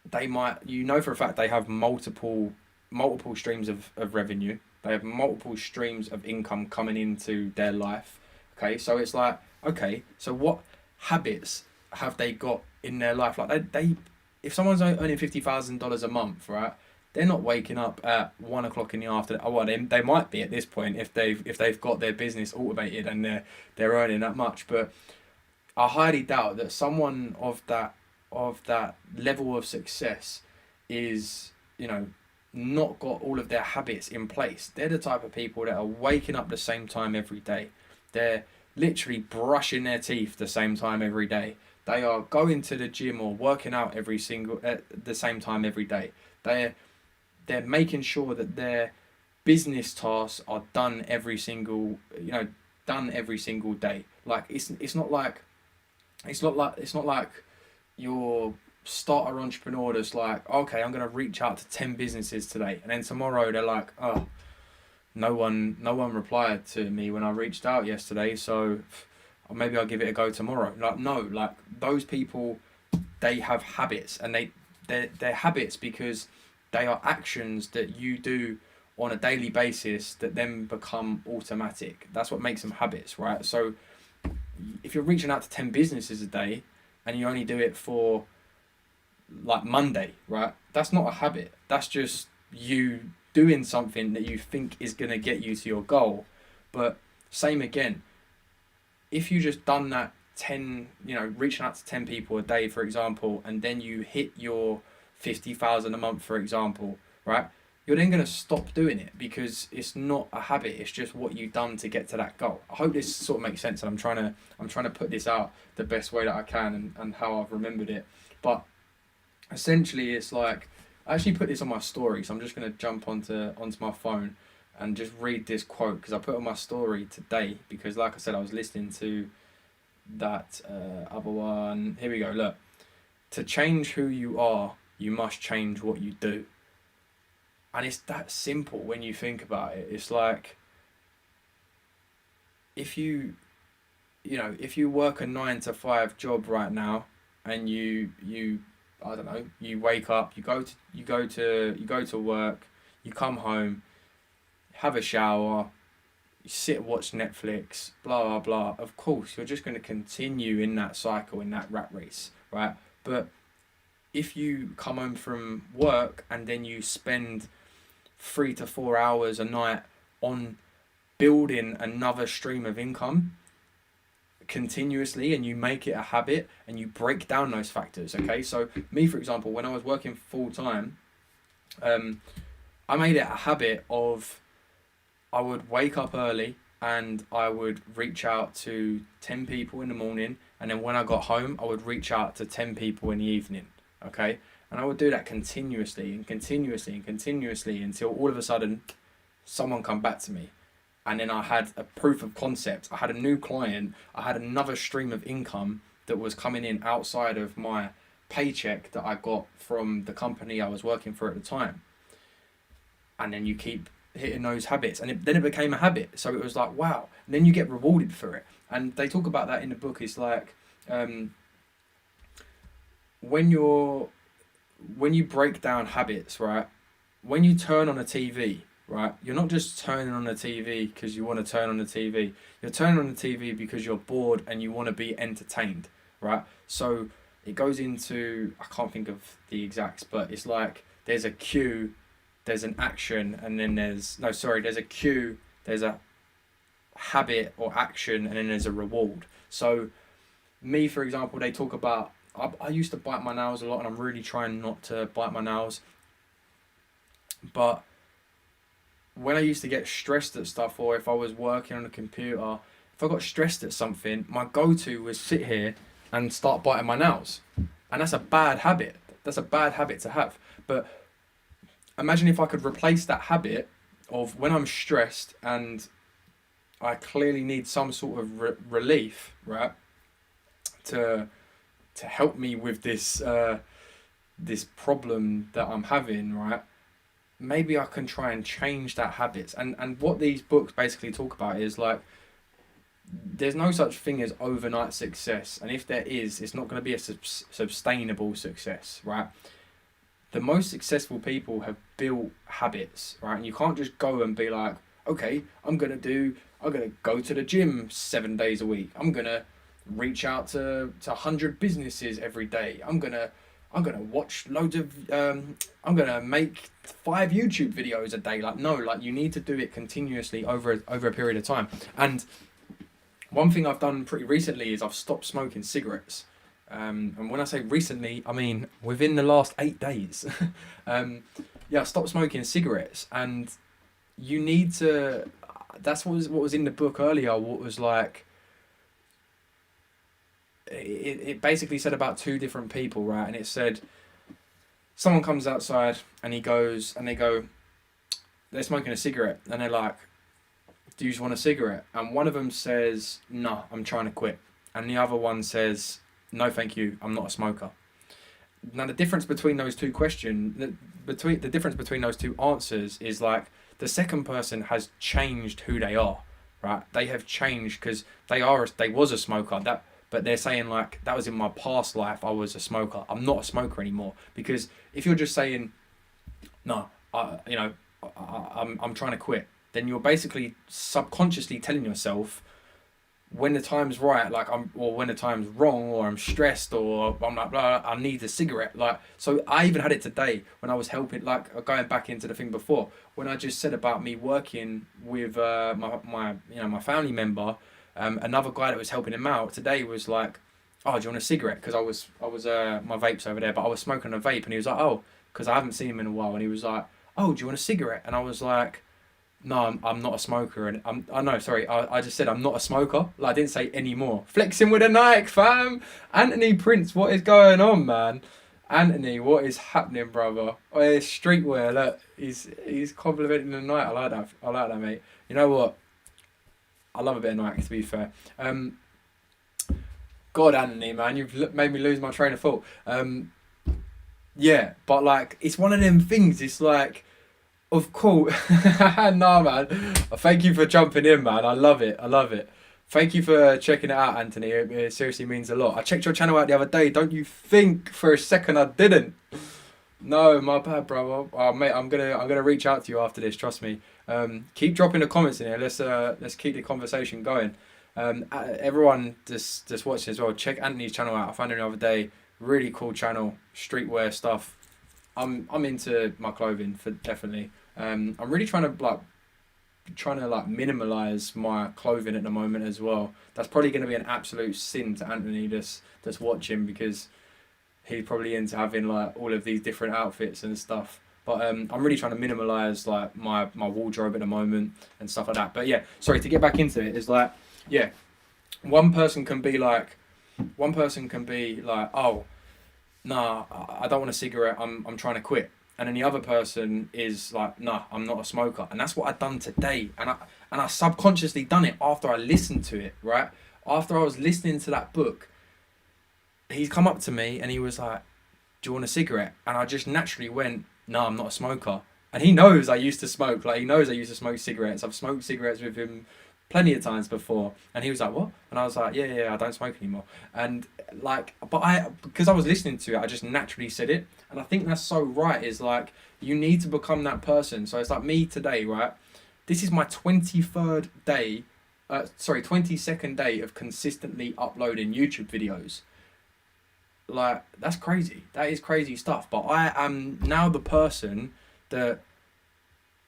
they might, for a fact they have multiple streams of revenue. They have multiple streams of income coming into their life. Okay, so it's like, okay, so what habits have they got in their life? Like they if someone's earning $50,000 a month, right? They're not waking up at 1 o'clock in the afternoon. Oh, well, they might be at this point if they've got their business automated and they're earning that much. But I highly doubt that someone of that level of success is, not got all of their habits in place. They're the type of people that are waking up the same time every day. They're literally brushing their teeth the same time every day. They are going to the gym or working out at the same time every day. They're making sure that their business tasks are done every single day. Like it's not like your starter entrepreneur that's like, okay, I'm gonna reach out to 10 businesses today, and then tomorrow they're like, oh, no one replied to me when I reached out yesterday, so maybe I'll give it a go tomorrow. Like no, like those people, they have habits, and they're habits because they are actions that you do on a daily basis that then become automatic. That's what makes them habits, right? So if you're reaching out to 10 businesses a day and you only do it for like Monday, right? That's not a habit. That's just you doing something that you think is going to get you to your goal. But same again, if you just done that 10, reaching out to 10 people a day, for example, and then you hit your 50,000 a month, for example, right? You're then going to stop doing it because it's not a habit. It's just what you've done to get to that goal. I hope this sort of makes sense, and I'm trying to put this out the best way that I can and how I've remembered it. But essentially, it's like I actually put this on my story, so I'm just going to jump onto my phone and just read this quote because I put it on my story today because, like I said, I was listening to that other one. Here we go. Look, to change who you are, you must change what you do. And it's that simple when you think about it. It's like if you work a 9 to 5 job right now, and you I don't know, you wake up, you go to work, you come home, have a shower, you sit and watch Netflix, blah blah blah. Of course, you're just going to continue in that cycle, in that rat race, right? But if you come home from work and then you spend 3 to 4 hours a night on building another stream of income continuously, and you make it a habit and you break down those factors, okay? So me, for example, when I was working full time, I made it a habit of I would wake up early, and I would reach out to 10 people in the morning, and then when I got home, I would reach out to 10 people in the evening, okay? And I would do that continuously and continuously and continuously until all of a sudden someone come back to me. And then I had a proof of concept. I had a new client. I had another stream of income that was coming in outside of my paycheck that I got from the company I was working for at the time. And then you keep hitting those habits, and then it became a habit. So it was like, wow. And then you get rewarded for it. And they talk about that in the book. It's like when you break down habits, right? When you turn on a TV, right? You're not just turning on the TV because you want to turn on the TV. You're turning on the TV because you're bored and you want to be entertained, right? So it goes into, I can't think of the exacts, but it's like there's a cue, there's an action, and then there's a cue, there's a habit or action, and then there's a reward. So me, for example, they talk about, I used to bite my nails a lot, and I'm really trying not to bite my nails. But when I used to get stressed at stuff, or if I was working on a computer, if I got stressed at something, my go-to was sit here and start biting my nails. And that's a bad habit. That's a bad habit to have. But imagine if I could replace that habit of when I'm stressed and I clearly need some sort of relief, right? To help me with this this problem that I'm having, right? Maybe I can try and change that habit. And what these books basically talk about is like, there's no such thing as overnight success. And if there is, it's not going to be a sustainable success, right? The most successful people have built habits, right? And you can't just go and be like, okay, I'm going to go to the gym 7 days a week. I'm going to reach out to 100 businesses every day. I'm going to watch loads of, I'm going to make 5 YouTube videos a day. Like, no, like you need to do it continuously over a period of time. And one thing I've done pretty recently is I've stopped smoking cigarettes. And when I say recently, I mean within the last 8 days. I stopped smoking cigarettes, and you need to, that's what was in the book earlier, what was like, it basically said about 2 different people, right? And it said, someone comes outside and they go, they're smoking a cigarette, and they're like, do you just want a cigarette? And one of them says, no, I'm trying to quit. And the other one says, no, thank you, I'm not a smoker. Now the difference between those two questions, the difference between those two answers is like, the second person has changed who they are, right? They have changed because they was a smoker. But they're saying like, that was in my past life, I was a smoker. I'm not a smoker anymore. Because if you're just saying, no, I'm trying to quit, then you're basically subconsciously telling yourself, when the time's right, or when the time's wrong, or I'm stressed, or I'm like, blah, I need a cigarette. Like, so I even had it today when I was helping, like going back into the thing before, when I just said about me working with my family member. Another guy that was helping him out today was like, oh, do you want a cigarette? Because I was my vape's over there, but I was smoking a vape, and he was like, oh, because I haven't seen him in a while, and he was like, oh, do you want a cigarette? And I was like, no, I'm not a smoker, and I just said I'm not a smoker. Like, I didn't say any more. Flexing with a Nike, fam. Anthony Prince, what is going on, man? Anthony, what is happening, brother? Oh, it's streetwear. Look, he's complimenting the Nike. I like that, mate. You know what? I love a bit of Nike, to be fair. God, Anthony, man, you've made me lose my train of thought. Yeah, but like, it's one of them things. It's like, of course, nah, man. Thank you for jumping in, man. I love it. Thank you for checking it out, Anthony. It seriously means a lot. I checked your channel out the other day. Don't you think for a second I didn't? No, my bad, brother. Oh, mate, I'm gonna reach out to you after this. Trust me. Keep dropping the comments in here. Let's keep the conversation going. Everyone just watching as well, check Anthony's channel out. I found him the other day. Really cool channel, streetwear stuff. I'm into my clothing for definitely. I'm really trying to minimalize my clothing at the moment as well. That's probably going to be an absolute sin to Anthony that's watching, because he's probably into having like all of these different outfits and stuff. But I'm really trying to minimalise like my wardrobe at the moment and stuff like that. But yeah, sorry, to get back into it, is like, yeah, one person can be like, oh, nah, I don't want a cigarette. I'm trying to quit. And then the other person is like, nah, I'm not a smoker. And that's what I've done today. And I subconsciously done it after I listened to it, right? After I was listening to that book, he's come up to me and he was like, do you want a cigarette? And I just naturally went, no, I'm not a smoker. And he knows I used to smoke. Like, he knows I used to smoke cigarettes. I've smoked cigarettes with him plenty of times before. And he was like, what? And I was like, yeah, I don't smoke anymore. And like, because I was listening to it, I just naturally said it. And I think that's so right, is like, you need to become that person. So it's like me today, right? This is my 22nd day of consistently uploading YouTube videos. Like, that's crazy. That is crazy stuff. But I am now the person that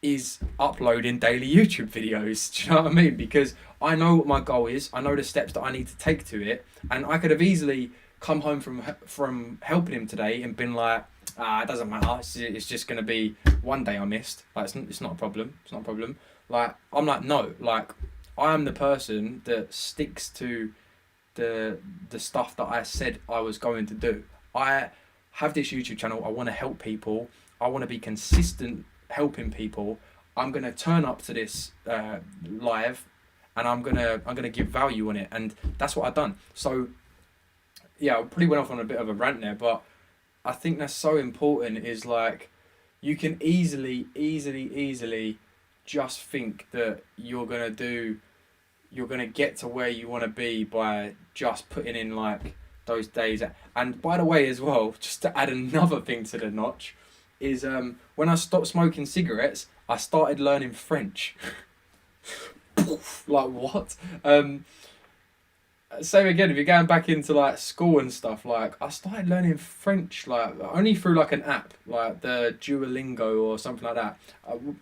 is uploading daily YouTube videos. Do you know what I mean? Because I know what my goal is. I know the steps that I need to take to it. And I could have easily come home from helping him today and been like, it doesn't matter. It's just going to be one day I missed. Like, it's not a problem. It's not a problem. Like, I'm like, no. Like, I am the person that sticks to the stuff that I said I was going to do. I have this YouTube channel. I want to help people. I want to be consistent helping people. I'm gonna turn up to this live, and I'm gonna give value on it, and that's what I've done. So yeah, I probably went off on a bit of a rant there, but I think that's so important. Is like, you can easily just think that you're gonna get to where you want to be by just putting in like those days. And by the way, as well, just to add another thing to the notch, is when I stopped smoking cigarettes, I started learning French. Like, what? Same again, if you're going back into like school and stuff, like, I started learning French like only through like an app, like the Duolingo or something like that.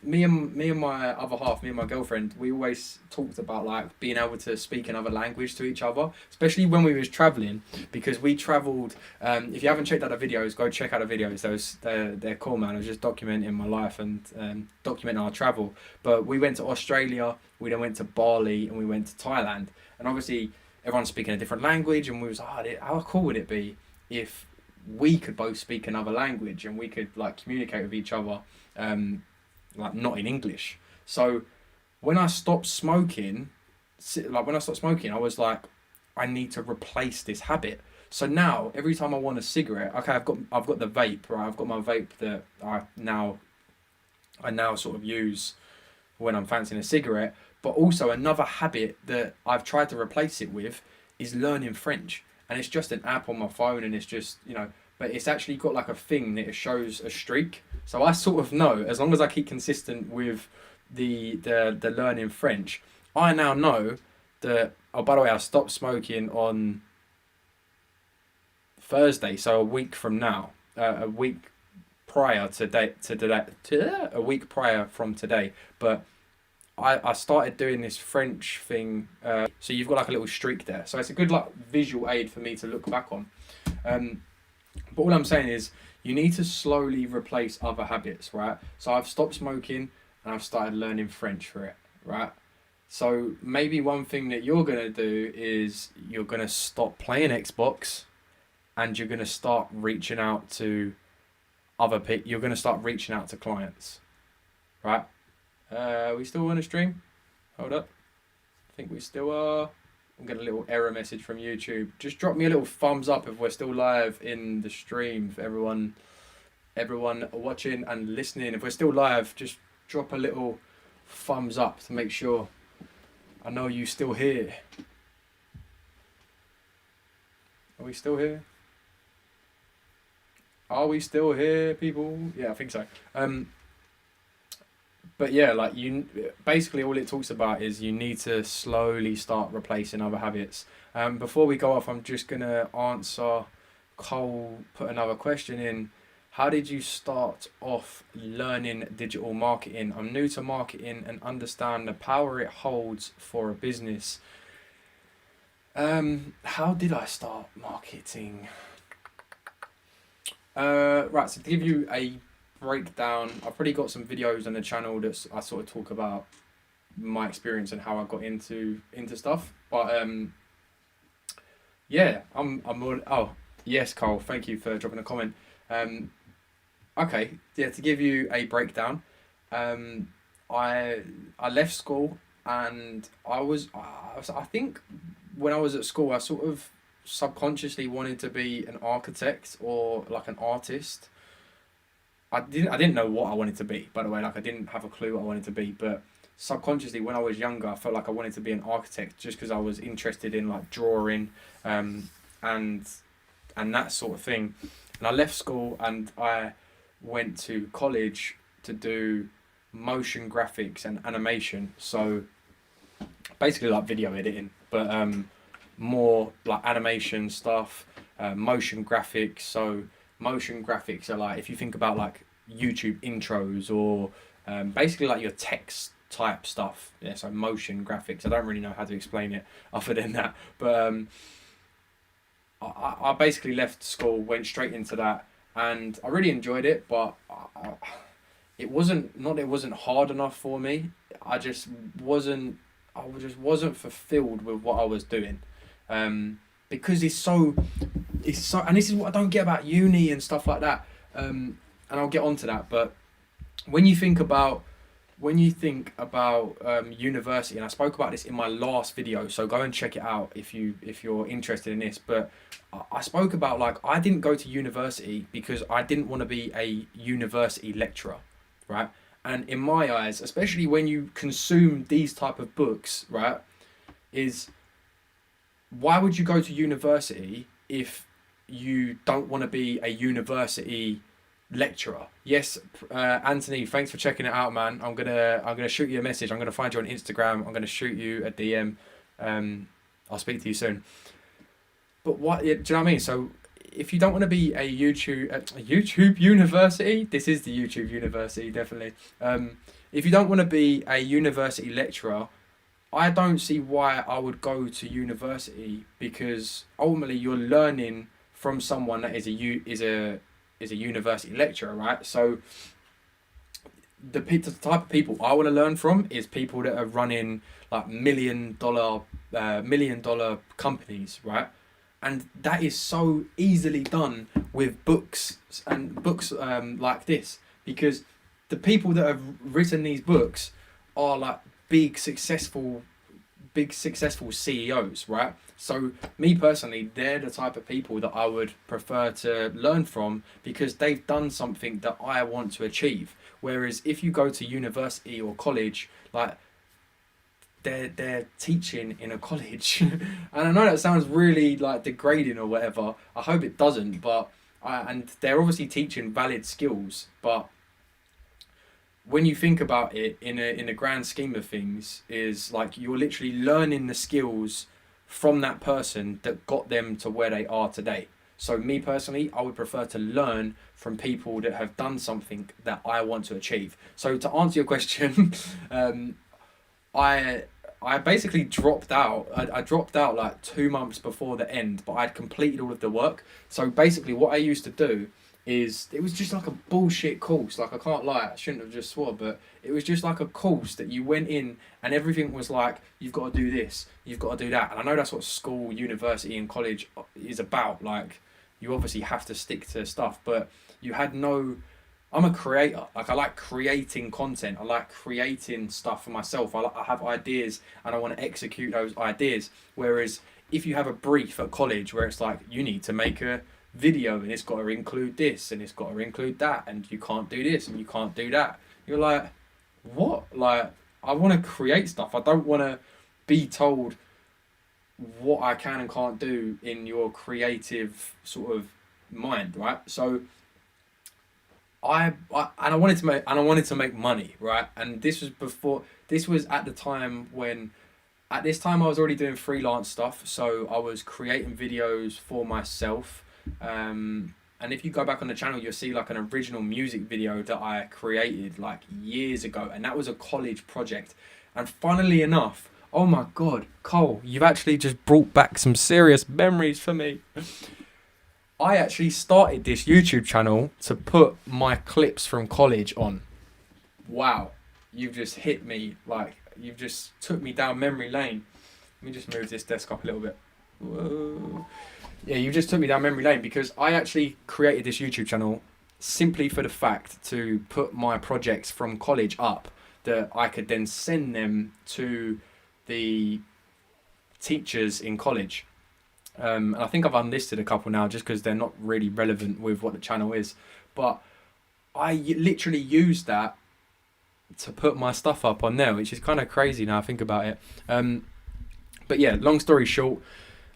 Me and my other half, me and my girlfriend, we always talked about like being able to speak another language to each other, especially when we was traveling, because we traveled. If you haven't checked out the videos, go check out the videos. They're cool, man. I was just documenting my life and documenting our travel. But we went to Australia, we then went to Bali, and we went to Thailand, and obviously everyone's speaking a different language, and we was like, how cool would it be if we could both speak another language and we could like communicate with each other, like not in English. So when I stopped smoking, I was like, I need to replace this habit. So now every time I want a cigarette, okay, I've got the vape, right? I've got my vape that I now sort of use when I'm fancying a cigarette. But also another habit that I've tried to replace it with is learning French. And it's just an app on my phone, and it's just, but it's actually got like a thing that it shows a streak. So I sort of know, as long as I keep consistent with the learning French, I now know that, oh, by the way, I stopped smoking on Thursday, so a week from now, a week prior a week prior from today. But I started doing this French thing, so you've got like a little streak there. So it's a good like visual aid for me to look back on. But all I'm saying is, you need to slowly replace other habits, right? So I've stopped smoking and I've started learning French for it, right? So maybe one thing that you're gonna do is you're gonna stop playing Xbox, and you're gonna start reaching out to other people. You're gonna start reaching out to clients, right? We still on a stream? Hold up. I think we still are. I'm getting a little error message from YouTube. Just drop me a little thumbs up if we're still live in the stream. For everyone watching and listening, if we're still live, just drop a little thumbs up to make sure I know you still here. Are we still here? Are we still here, people? Yeah, I think so. But yeah, like, basically all it talks about is you need to slowly start replacing other habits. Before we go off, I'm just gonna answer. Cole put another question in. How did you start off learning digital marketing? I'm new to marketing and understand the power it holds for a business. How did I start marketing? Right, so to give you a break down. I've probably got some videos on the channel that I sort of talk about my experience and how I got into stuff. But yeah, oh yes, Cole. Thank you for dropping a comment. Okay, yeah. To give you a breakdown, um, I left school and I think when I was at school, I sort of subconsciously wanted to be an architect or like an artist. I didn't know what I wanted to be, by the way. Like I didn't have a clue what I wanted to be, but subconsciously when I was younger, I felt like I wanted to be an architect just because I was interested in like drawing, and that sort of thing. And I left school and I went to college to do motion graphics and animation. So basically like video editing, but more like animation stuff, motion graphics. So motion graphics are like, if you think about like YouTube intros or basically like your text type stuff. Yeah, so motion graphics. I don't really know how to explain it other than that. But I basically left school, went straight into that, and I really enjoyed it. But it wasn't not that it wasn't hard enough for me. I just wasn't. I just wasn't fulfilled with what I was doing, because it's so, and this is what I don't get about uni and stuff like that. And I'll get onto that. But when you think about university, and I spoke about this in my last video, so go and check it out if you're interested in this. But I spoke about like I didn't go to university because I didn't want to be a university lecturer, right? And in my eyes, especially when you consume these type of books, right, is why would you go to university if you don't want to be a university lecturer? Yes, Anthony, thanks for checking it out, man. I'm gonna shoot you a message. I'm gonna find you on Instagram. I'm gonna shoot you a DM. I'll speak to you soon. But what? Do you know what I mean? So if you don't want to be a YouTube university, this is the YouTube university, definitely. If you don't want to be a university lecturer, I don't see why I would go to university, because ultimately you're learning from someone that is a university lecturer, right? So the type of people I want to learn from is people that are running like million dollar companies, right? And that is so easily done with books like this, because the people that have written these books are like big successful CEOs, right? So me personally, they're the type of people that I would prefer to learn from, because they've done something that I want to achieve. Whereas if you go to university or college, like they're teaching in a college, and I know that sounds really like degrading or whatever. I hope it doesn't, but and they're obviously teaching valid skills, but when you think about it in a grand scheme of things, is like you're literally learning the skills from that person that got them to where they are today. So me personally, I would prefer to learn from people that have done something that I want to achieve. So to answer your question, I basically dropped out. I dropped out like 2 months before the end, but I'd completed all of the work. So basically what I used to do is, it was just like a bullshit course. Like, I can't lie, I shouldn't have just swore, but it was just like a course that you went in and everything was like, you've got to do this, you've got to do that. And I know that's what school, university and college is about. Like, you obviously have to stick to stuff, but you had no... I'm a creator. Like, I like creating content. I like creating stuff for myself. I have ideas and I want to execute those ideas. Whereas if you have a brief at college where it's like, you need to make a video and it's got to include this and it's got to include that and you can't do this and you can't do that, you're like, what? Like, I want to create stuff. I don't want to be told what I can and can't do in your creative sort of mind, right? So I wanted to make money, right? And this was at the time when, at this time I was already doing freelance stuff, so I was creating videos for myself. And if you go back on the channel, you'll see like an original music video that I created like years ago, and that was a college project. And funnily enough, oh my god, Cole, you've actually just brought back some serious memories for me. I actually started this YouTube channel to put my clips from college on. Wow, you've just hit me, like, you've just took me down memory lane. Let me just move this desk up a little bit. Whoa. Yeah, you just took me down memory lane because I actually created this YouTube channel simply for the fact to put my projects from college up that I could then send them to the teachers in college. And I think I've unlisted a couple now just because they're not really relevant with what the channel is. But I literally used that to put my stuff up on there, which is kind of crazy now I think about it. But yeah, long story short,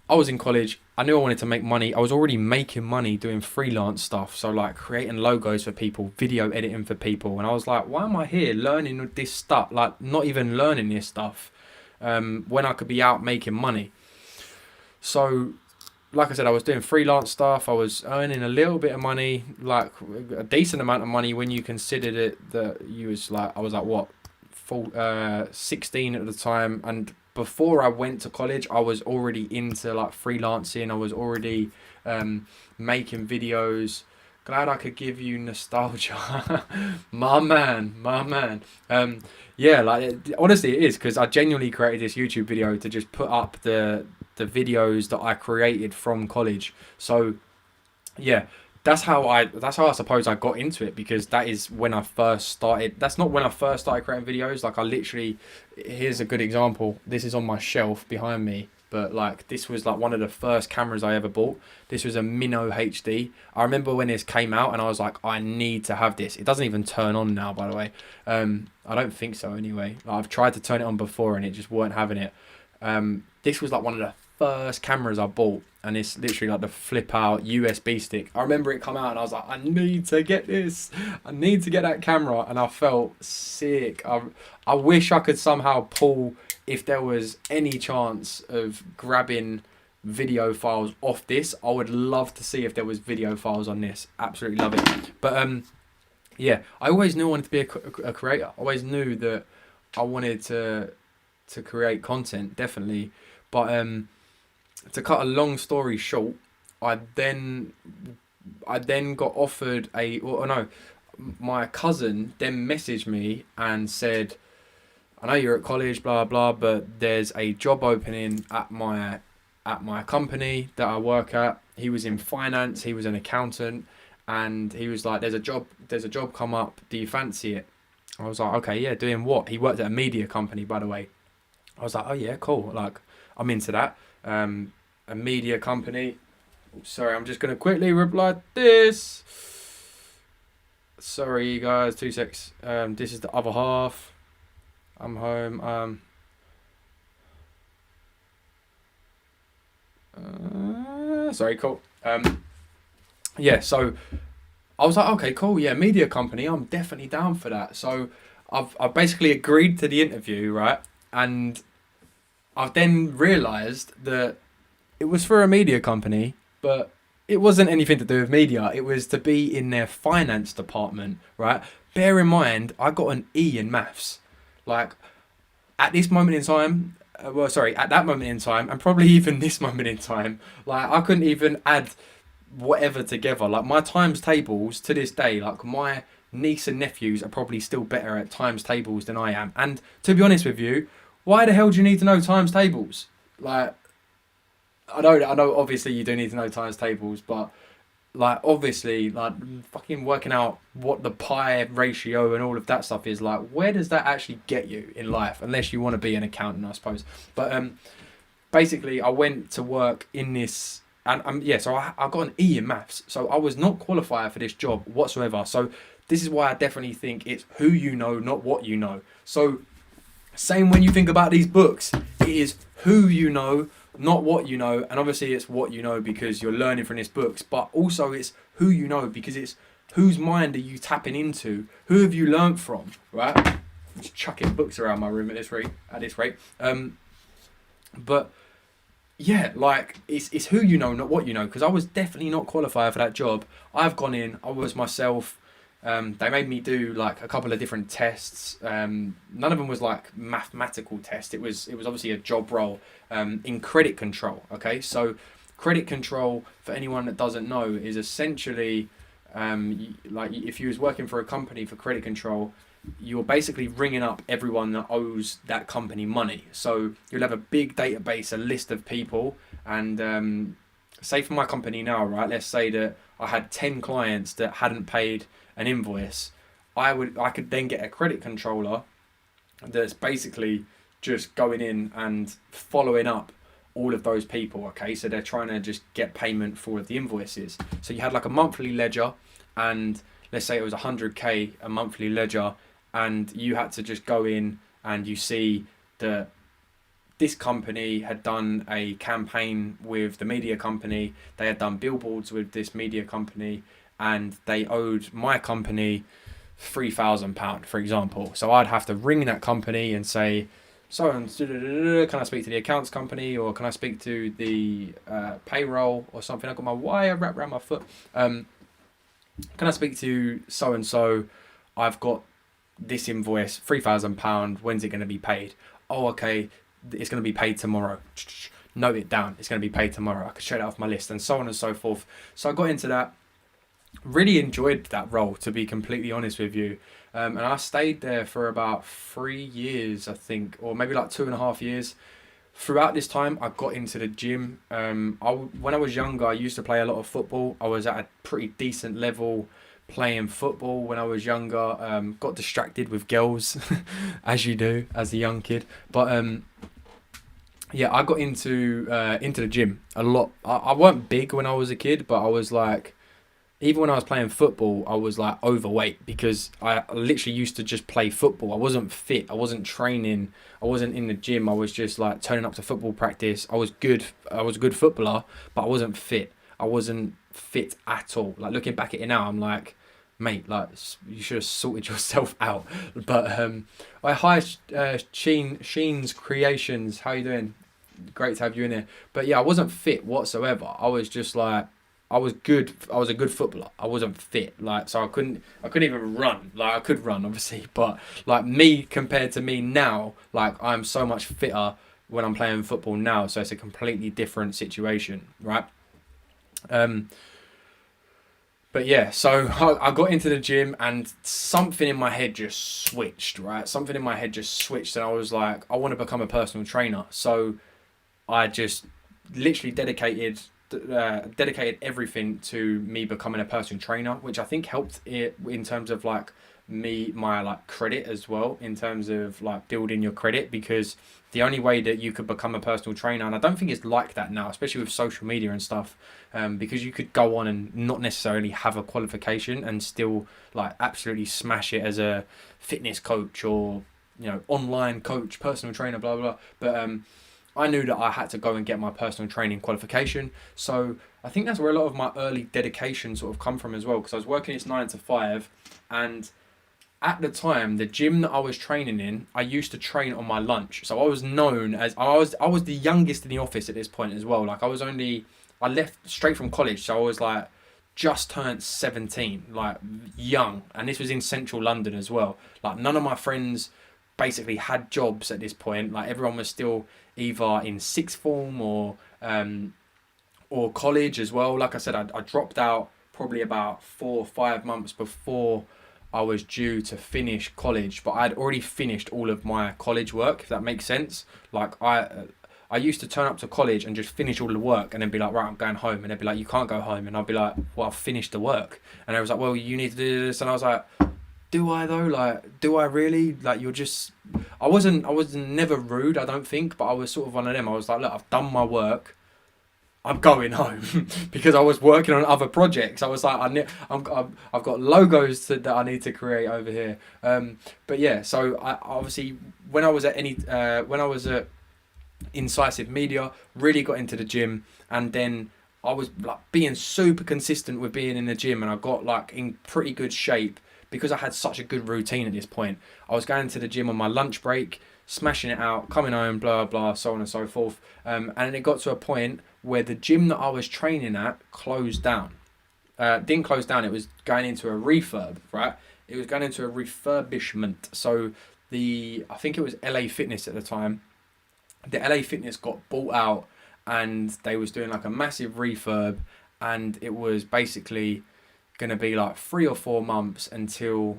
I was in college. I knew I wanted to make money. I was already making money doing freelance stuff. So like creating logos for people, video editing for people. And I was like, why am I here learning this stuff? Like not even learning this stuff when I could be out making money. So like I said, I was doing freelance stuff. I was earning a little bit of money, like a decent amount of money when you considered it that I was like what, 16 at the time. And before I went to college, I was already into like freelancing. I was already making videos. Glad I could give you nostalgia. my man. Yeah, like honestly it is because I genuinely created this YouTube video to just put up the videos that I created from college. So yeah, that's how I suppose I got into it, because that is when I first started. That's not when I first started creating videos. Like I literally, here's a good example. This is on my shelf behind me, but like this was like one of the first cameras I ever bought. This was a Minnow HD. I remember when this came out and I was like, I need to have this. It doesn't even turn on now, by the way. I don't think so anyway. Like, I've tried to turn it on before and it just weren't having it. This was like one of the first cameras I bought, and it's literally like the flip out USB stick. I remember it come out and I was like, I need to get this. I need to get that camera, and I felt sick. I wish I could somehow pull, if there was any chance of grabbing video files off this. I would love to see if there was video files on this. Absolutely love it. But yeah, I always knew I wanted to be a creator. I always knew that I wanted to create content, definitely. But to cut a long story short, I then got offered my cousin then messaged me and said, I know you're at college, blah blah, but there's a job opening at my company that I work at. He was in finance, he was an accountant, and he was like, there's a job come up, do you fancy it? I was like, okay, yeah, doing what? He worked at a media company, by the way. I was like, oh yeah, cool, like I'm into that. A media company. Sorry, I'm just going to quickly reply this. Sorry, guys, 2 secs. This is the other half. I'm home. Sorry, cool. Yeah, so I was like, okay, cool. Yeah, media company. I'm definitely down for that. So I've basically agreed to the interview, right? And I've then realised that it was for a media company, but it wasn't anything to do with media. It was to be in their finance department, right? Bear in mind, I got an E in maths. Like, at this moment in time, at that moment in time, and probably even this moment in time, like, I couldn't even add whatever together. Like, my times tables, to this day, like, my niece and nephews are probably still better at times tables than I am. And to be honest with you, why the hell do you need to know times tables? Like, I know obviously you do need to know times tables, but like obviously like fucking working out what the pi ratio and all of that stuff is, like where does that actually get you in life, unless you want to be an accountant, I suppose. But basically I went to work in this, and so I got an E in maths, so I was not qualified for this job whatsoever. So this is why I definitely think it's who you know, not what you know. So same when you think about these books, it is who you know, not what you know. And obviously it's what you know because you're learning from these books, but also it's who you know because it's whose mind are you tapping into, who have you learnt from, right? I'm just chucking books around my room at this rate. But yeah, like it's who you know, not what you know, because I was definitely not qualified for that job. I've gone in, I was myself. They made me do like a couple of different tests. None of them was like mathematical test. It was obviously a job role in credit control. Okay, so Credit control, for anyone that doesn't know, is essentially like if you was working for a company for credit control, you're basically ringing up everyone that owes that company money. So you'll have a big database, a list of people, and say for my company now, right? Let's say that I had 10 clients that hadn't paid an invoice. I could then get a credit controller that's basically just going in and following up all of those people. Okay, so they're trying to just get payment for all of the invoices. So you had like a monthly ledger, and let's say it was 100k a monthly ledger, and you had to just go in and you see that this company had done a campaign with the media company, they had done billboards with this media company, and they owed my company £3,000, for example. So I'd have to ring that company and say, so can I speak to the accounts company, or can I speak to the payroll or something? I've got my wire wrapped around my foot. Can I speak to so and so? I've got this invoice, £3,000. When's it going to be paid? Oh, okay, it's going to be paid tomorrow. Note it down. It's going to be paid tomorrow. I could share that off my list, and so on and so forth. So I got into that. Really enjoyed that role, to be completely honest with you. And I stayed there for about 3 years, I think, or maybe like 2.5 years. Throughout this time, I got into the gym. When I was younger, I used to play a lot of football. I was at a pretty decent level playing football when I was younger. Got distracted with girls, as you do as a young kid. But yeah, I got into the gym a lot. I weren't big when I was a kid, but I was like, even when I was playing football, I was like overweight because I literally used to just play football. I wasn't fit. I wasn't training. I wasn't in the gym. I was just like turning up to football practice. I was good. I was a good footballer, but I wasn't fit. I wasn't fit at all. Like looking back at it now, I'm like, mate, like you should have sorted yourself out. But hi, Sheen's Creations. How you doing? Great to have you in here. But yeah, I wasn't fit whatsoever. I was just like, I was good. I was a good footballer. I wasn't fit, like, so I couldn't even run. Like I could run, obviously, but like me compared to me now, like I'm so much fitter when I'm playing football now. So it's a completely different situation, right? But yeah, so I got into the gym and something in my head just switched, right? Something in my head just switched, and I was like, I want to become a personal trainer. So I just literally dedicated everything to me becoming a personal trainer, which I think helped it in terms of like my like credit as well, in terms of like building your credit, because the only way that you could become a personal trainer, and I don't think it's like that now, especially with social media and stuff, because you could go on and not necessarily have a qualification and still like absolutely smash it as a fitness coach or, you know, online coach, personal trainer, blah blah blah. But I knew that I had to go and get my personal training qualification. So I think that's where a lot of my early dedication sort of come from as well, because I was working this 9 to 5, and at the time, the gym that I was training in, I used to train on my lunch. So I was known as, I was the youngest in the office at this point as well. Like I left straight from college, so I was like just turned 17, like young, and this was in central London as well. Like none of my friends basically had jobs at this point. Like everyone was still either in sixth form or college as well. Like I said, I dropped out probably about 4 or 5 months before I was due to finish college, but I'd already finished all of my college work, if that makes sense. Like I used to turn up to college and just finish all the work and then be like, right, I'm going home. And they'd be like, you can't go home. And I'd be like, well, I've finished the work. And they was like, well, you need to do this. And I was like, do I though? Like, do I really? Like, you're just... I wasn't never rude, I don't think, but I was sort of one of them. I was like, look, I've done my work. I'm going home because I was working on other projects. I was like, I've got logos that I need to create over here. But yeah, so I obviously when I was at Incisive Media, really got into the gym, and then I was like being super consistent with being in the gym, and I got like in pretty good shape because I had such a good routine at this point. I was going to the gym on my lunch break, smashing it out, coming home, blah blah, so on and so forth. And then it got to a point where the gym that I was training at closed down. Didn't close down, it was going into a refurb, right? It was going into a refurbishment. So I think it was LA Fitness at the time. The LA Fitness got bought out, and they was doing like a massive refurb, and it was basically going to be like 3 or 4 months until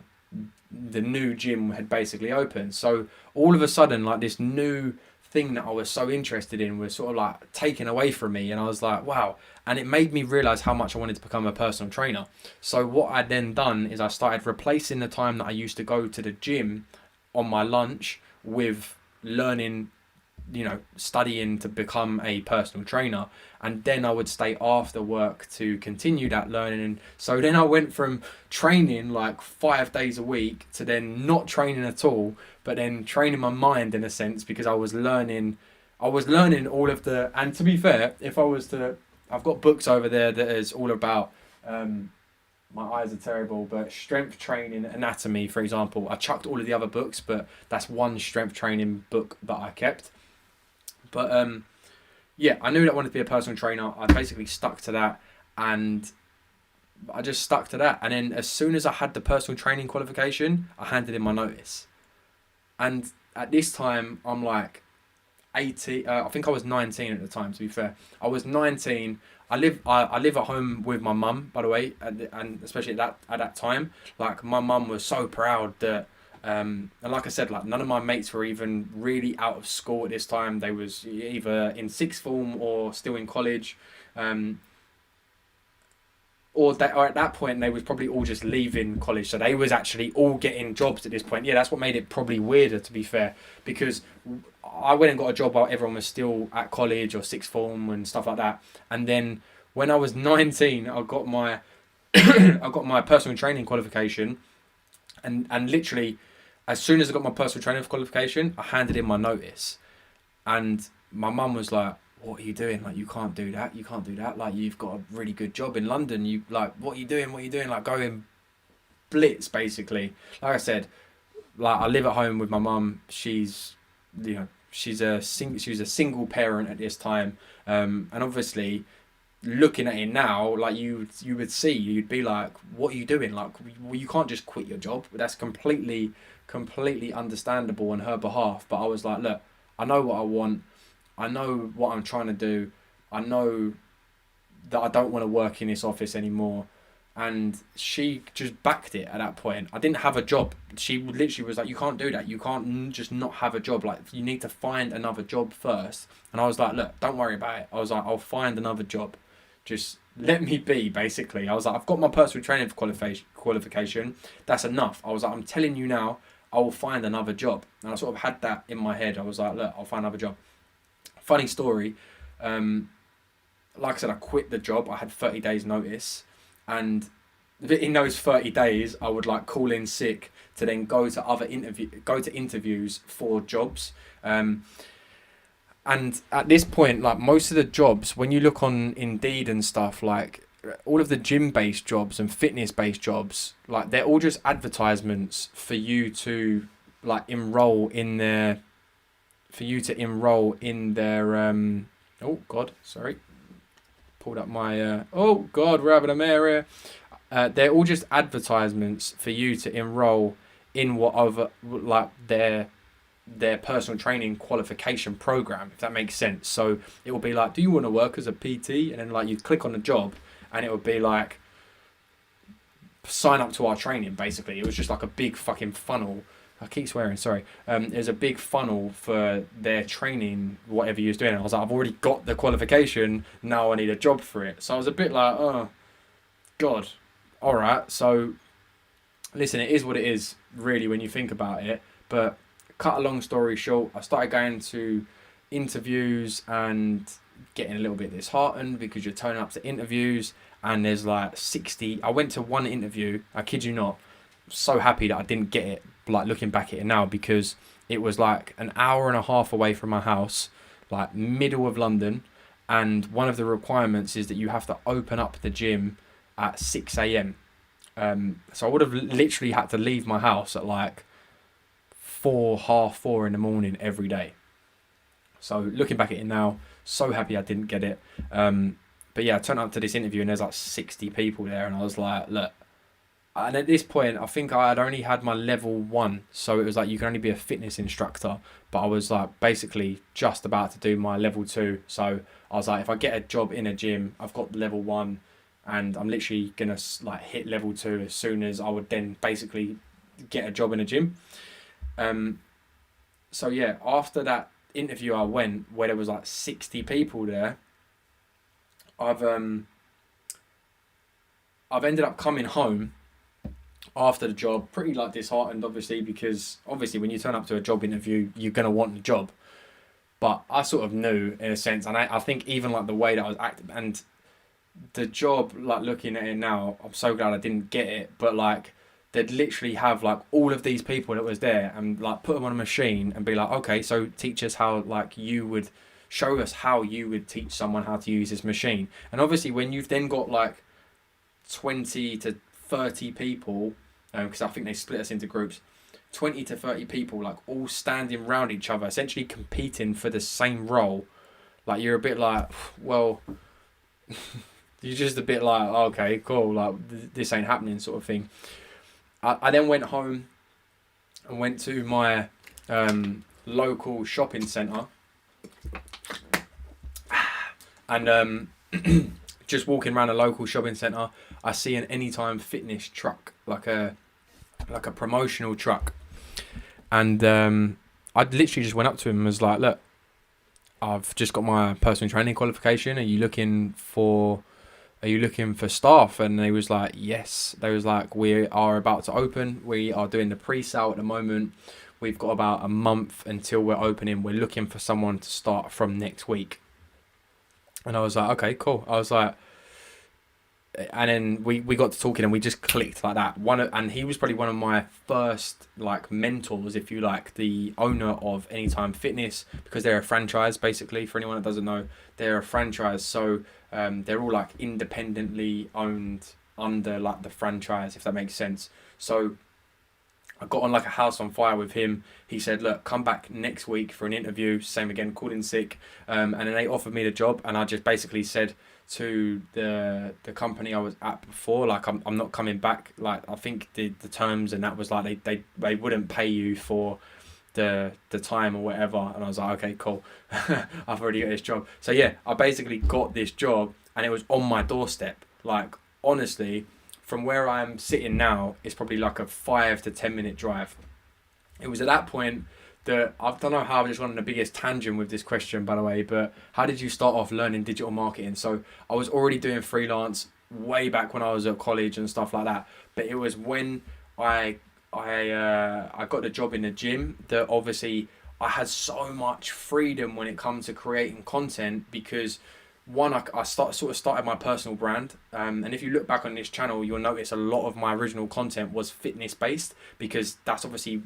the new gym had basically opened. So all of a sudden, like, this new thing that I was so interested in was sort of like taken away from me, and I was like, wow. And it made me realize how much I wanted to become a personal trainer. So what I then done is I started replacing the time that I used to go to the gym on my lunch with learning, studying to become a personal trainer. And then I would stay after work to continue that learning. And so then I went from training like 5 days a week to then not training at all, but then training my mind in a sense, because I was learning all of the, and to be fair, I've got books over there that is all about, my eyes are terrible, but strength training anatomy, for example. I chucked all of the other books, but that's one strength training book that I kept. But yeah, I knew that I wanted to be a personal trainer. I basically stuck to that, and I just stuck to that. And then as soon as I had the personal training qualification, I handed in my notice. And at this time, I'm like 18. I think I was 19 at the time, to be fair. I was 19. I live at home with my mum, by the way, and especially at that time, like, my mum was so proud that, and like I said, like, none of my mates were even really out of school at this time. They was either in sixth form or still in college, or at that point they was probably all just leaving college, so they was actually all getting jobs at this point. Yeah, that's what made it probably weirder, to be fair, because I went and got a job while everyone was still at college or sixth form and stuff like that. And then when I was 19, I got my I got my personal training qualification, and literally as soon as I got my personal training qualification, I handed in my notice, and my mum was like, what are you doing? Like, you can't do that. You can't do that. Like, you've got a really good job in London. You, like, what are you doing? What are you doing? Like, going blitz, basically. Like I said, like, I live at home with my mum. She's, she was a single parent at this time. And obviously, looking at it now, like, you would see, you'd be like, what are you doing? Like, well, you can't just quit your job. That's completely understandable on her behalf. But I was like, look, I know what I want. I know what I'm trying to do. I know that I don't want to work in this office anymore. And she just backed it at that point. I didn't have a job. She literally was like, you can't do that. You can't just not have a job. Like, you need to find another job first. And I was like, look, don't worry about it. I was like, I'll find another job. Just let me be, basically. I was like, I've got my personal training qualification. That's enough. I was like, I'm telling you now, I will find another job. And I sort of had that in my head. I was like, look, I'll find another job. Funny story, like I said, I quit the job. I had 30 days notice, and in those 30 days, I would like call in sick to then go to interviews for jobs. And at this point, like, most of the jobs, when you look on Indeed and stuff, like, all of the gym-based jobs and fitness-based jobs, like, they're all just advertisements for you to, like, enroll in their oh god, sorry, pulled up my oh god, we're having a mare here. They're all just advertisements for you to enroll in whatever, like, their personal training qualification program, if that makes sense. So it will be like, do you want to work as a PT? And then, like, you click on the job and it would be like, sign up to our training, basically. It was just like a big fucking funnel. I keep swearing, sorry. There's a big funnel for their training, whatever you're doing. I was like, I've already got the qualification, now I need a job for it. So I was a bit like, oh, God. All right. So, listen, it is what it is, really, when you think about it. But cut a long story short, I started going to interviews and getting a little bit disheartened, because you're turning up to interviews and there's like 60. I went to one interview, I kid you not, so happy that I didn't get it, like, looking back at it now, because it was like an hour and a half away from my house, like middle of London, and one of the requirements is that you have to open up the gym at 6 a.m. So I would have literally had to leave my house at like 4:30 in the morning every day. So looking back at it now, so happy I didn't get it. But yeah, I turned up to this interview and there's like 60 people there, and I was like, look, And at this point, I think I had only had my level 1, so it was like you can only be a fitness instructor. But I was like basically just about to do my level 2, so I was like, if I get a job in a gym, I've got level 1, and I'm literally gonna like hit level 2 as soon as I would then basically get a job in a gym. Um, so yeah, after that interview I went, where there was like 60 people there, I've um I've ended up coming home after the job pretty like disheartened, obviously, because obviously when you turn up to a job interview, you're gonna want the job. But I sort of knew in a sense, and I think even like the way that I was acting and the job, like looking at it now, I'm so glad I didn't get it. But like they'd literally have like all of these people that was there and like put them on a machine and be like, okay, so teach us how, like you would show us how you would teach someone how to use this machine. And obviously when you've then got like 20 to 30 people, because I think they split us into groups, 20 to 30 people like all standing round each other, essentially competing for the same role. Like you're a bit like, well, you're just a bit like, okay, cool, like this ain't happening sort of thing. I then went home and went to my local shopping centre, and just walking around a local shopping centre, I see an Anytime Fitness truck, like a promotional truck, and I literally just went up to him and was like, look, I've just got my personal training qualification. Are you looking for staff? And they was like, yes. They was like, we are about to open. We are doing the pre-sale at the moment. We've got about a month until we're opening. We're looking for someone to start from next week. And I was like, okay, cool. I was like, and then we got to talking and we just clicked like that. And he was probably one of my first like mentors, if you like, the owner of Anytime Fitness, because they're a franchise basically. For anyone that doesn't know, they're a franchise, so they're all like independently owned under like the franchise, if that makes sense. So I got on like a house on fire with him. He said, look, come back next week for an interview. Same again, called in sick, and then they offered me the job, and I just basically said to the company I was at before, like I'm not coming back. Like I think the terms and that was like they wouldn't pay you for the time or whatever. And I was like, okay, cool. I've already got this job. So yeah, I basically got this job and it was on my doorstep. Like honestly, from where I'm sitting now, it's probably like a 5 to 10 minute drive. It was at that point that I don't know how I've just gone on the biggest tangent with this question, by the way, but how did you start off learning digital marketing? So I was already doing freelance way back when I was at college and stuff like that. But it was when I got the job in the gym that obviously I had so much freedom when it comes to creating content, because one, I started my personal brand, and if you look back on this channel, you'll notice a lot of my original content was fitness based, because that's obviously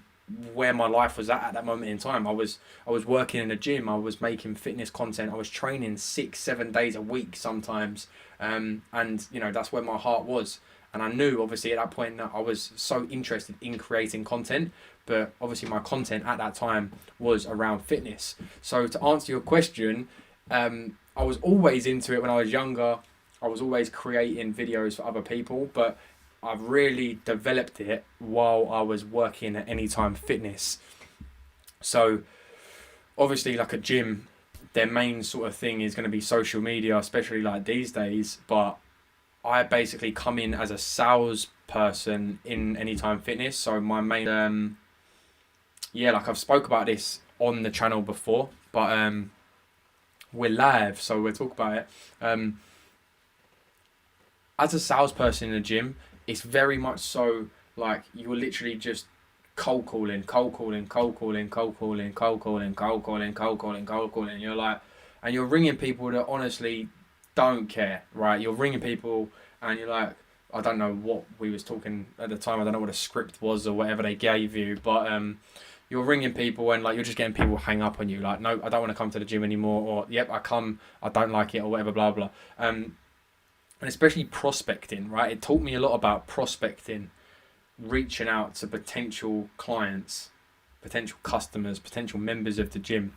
where my life was at that moment in time. I was working in a gym, I was making fitness content, I was training 6-7 days a week sometimes, and you know that's where my heart was. And I knew obviously at that point that I was so interested in creating content, but obviously my content at that time was around fitness. So to answer your question, I was always into it when I was younger. I was always creating videos for other people, but I've really developed it while I was working at Anytime Fitness. So obviously like a gym, their main sort of thing is going to be social media, especially like these days. But I basically come in as a sales person in Anytime Fitness. So my main, like I've spoke about this on the channel before, but we're live, so we'll talk about it. As a salesperson in a gym, it's very much so like you're literally just cold calling. You're like, and you're ringing people that honestly don't care, right? You're ringing people and you're like, I don't know what we was talking at the time. I don't know what a script was or whatever they gave you, but you're ringing people and like you're just getting people hang up on you. Like, no, I don't want to come to the gym anymore, or yep, I come, I don't like it, or whatever, blah blah. And especially prospecting, right? It taught me a lot about prospecting, reaching out to potential clients, potential customers, potential members of the gym,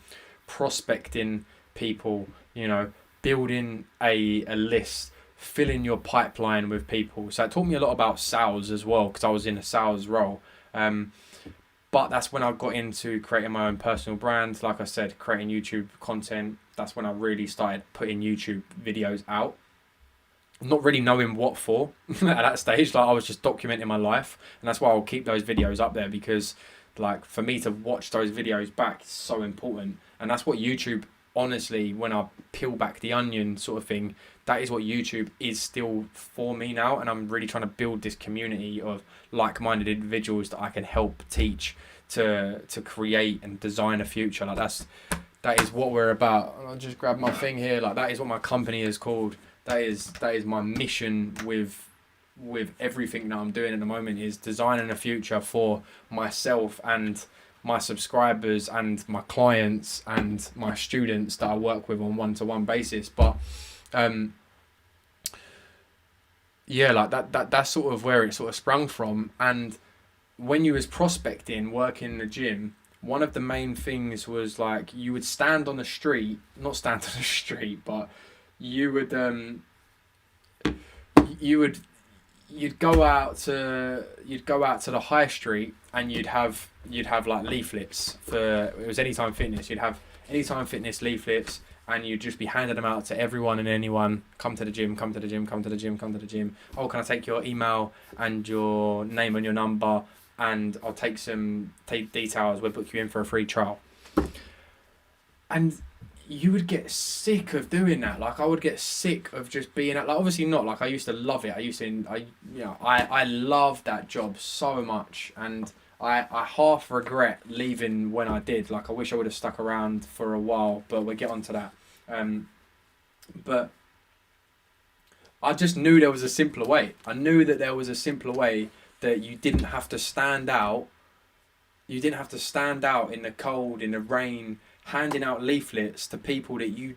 prospecting people, you know, building a list, filling your pipeline with people. So it taught me a lot about sales as well, because I was in a sales role. But that's when I got into creating my own personal brand. Like I said, creating YouTube content. That's when I really started putting YouTube videos out. Not really knowing what for at that stage. Like, I was just documenting my life, and that's why I'll keep those videos up there, because like for me to watch those videos back is so important. And that's what YouTube, honestly, when I peel back the onion sort of thing, that is what YouTube is still for me now. And I'm really trying to build this community of like-minded individuals that I can help teach to create and design a future. Like that is what we're about. I'll just grab my thing here. Like, that is what my company is called. That is my mission with everything that I'm doing at the moment, is designing a future for myself and my subscribers and my clients and my students that I work with on one-to-one basis. But yeah, like that's sort of where it sort of sprung from. And when you was prospecting, working in the gym, one of the main things was like, you would stand on the street, not stand on the street, but you'd go out to the high street, and you'd have like leaflets for, it was Anytime Fitness. You'd have Anytime Fitness leaflets, and you'd just be handing them out to everyone and anyone. Come to the gym, come to the gym, come to the gym, come to the gym. Oh, can I take your email and your name and your number, and I'll take details. We'll book you in for a free trial. And you would get sick of doing that. Like, I would get sick of just being at, like, obviously not, like, I used to love it. I loved that job so much, and I half regret leaving when I did. Like, I wish I would have stuck around for a while, but we'll get onto that. But I just knew there was a simpler way. I knew that there was a simpler way, that you didn't have to stand out. You didn't have to stand out in the cold, in the rain, handing out leaflets to people that you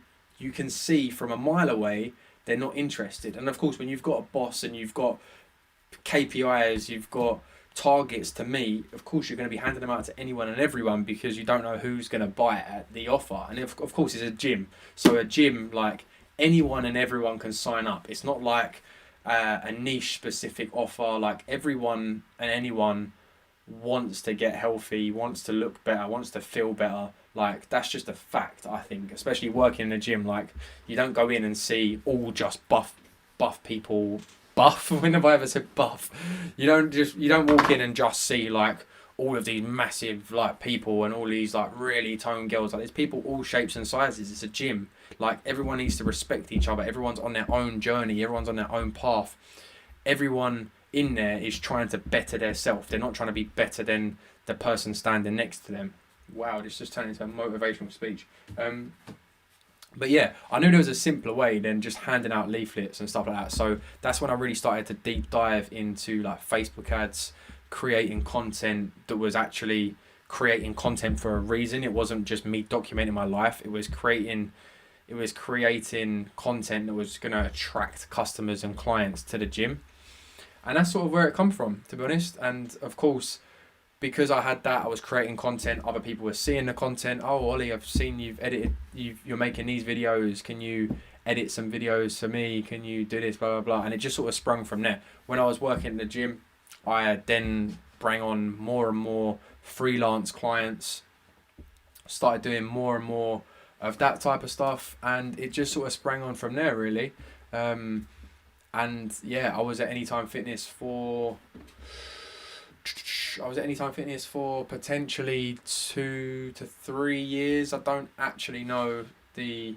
can see from a mile away they're not interested. And of course, when you've got a boss and you've got KPIs, you've got targets to meet, of course you're going to be handing them out to anyone and everyone, because you don't know who's going to bite at the offer. And of course, it's a gym. So a gym, like, anyone and everyone can sign up. It's not like a niche specific offer. Like, everyone and anyone wants to get healthy, wants to look better, wants to feel better. Like, that's just a fact, I think, especially working in a gym. Like, you don't go in and see all just buff people. Buff? When have I ever said buff? You don't walk in and just see like all of these massive like people and all these like really toned girls. Like, there's people all shapes and sizes. It's a gym. Like, everyone needs to respect each other. Everyone's on their own journey. Everyone's on their own path. Everyone in there is trying to better their self. They're not trying to be better than the person standing next to them. Wow, this just turned into a motivational speech. But yeah, I knew there was a simpler way than just handing out leaflets and stuff like that. So that's when I really started to deep dive into like Facebook ads, creating content that was actually creating content for a reason. It wasn't just me documenting my life. It was creating content that was going to attract customers and clients to the gym. And that's sort of where it come from, to be honest. And of course, because I had that, I was creating content. Other people were seeing the content. Oh, Olley, I've seen you're making these videos. Can you edit some videos for me? Can you do this, blah, blah, blah. And it just sort of sprung from there. When I was working in the gym, I then bring on more and more freelance clients, started doing more and more of that type of stuff. And it just sort of sprang on from there, really. And yeah, I was at Anytime Fitness for potentially 2 to 3 years. I don't actually know the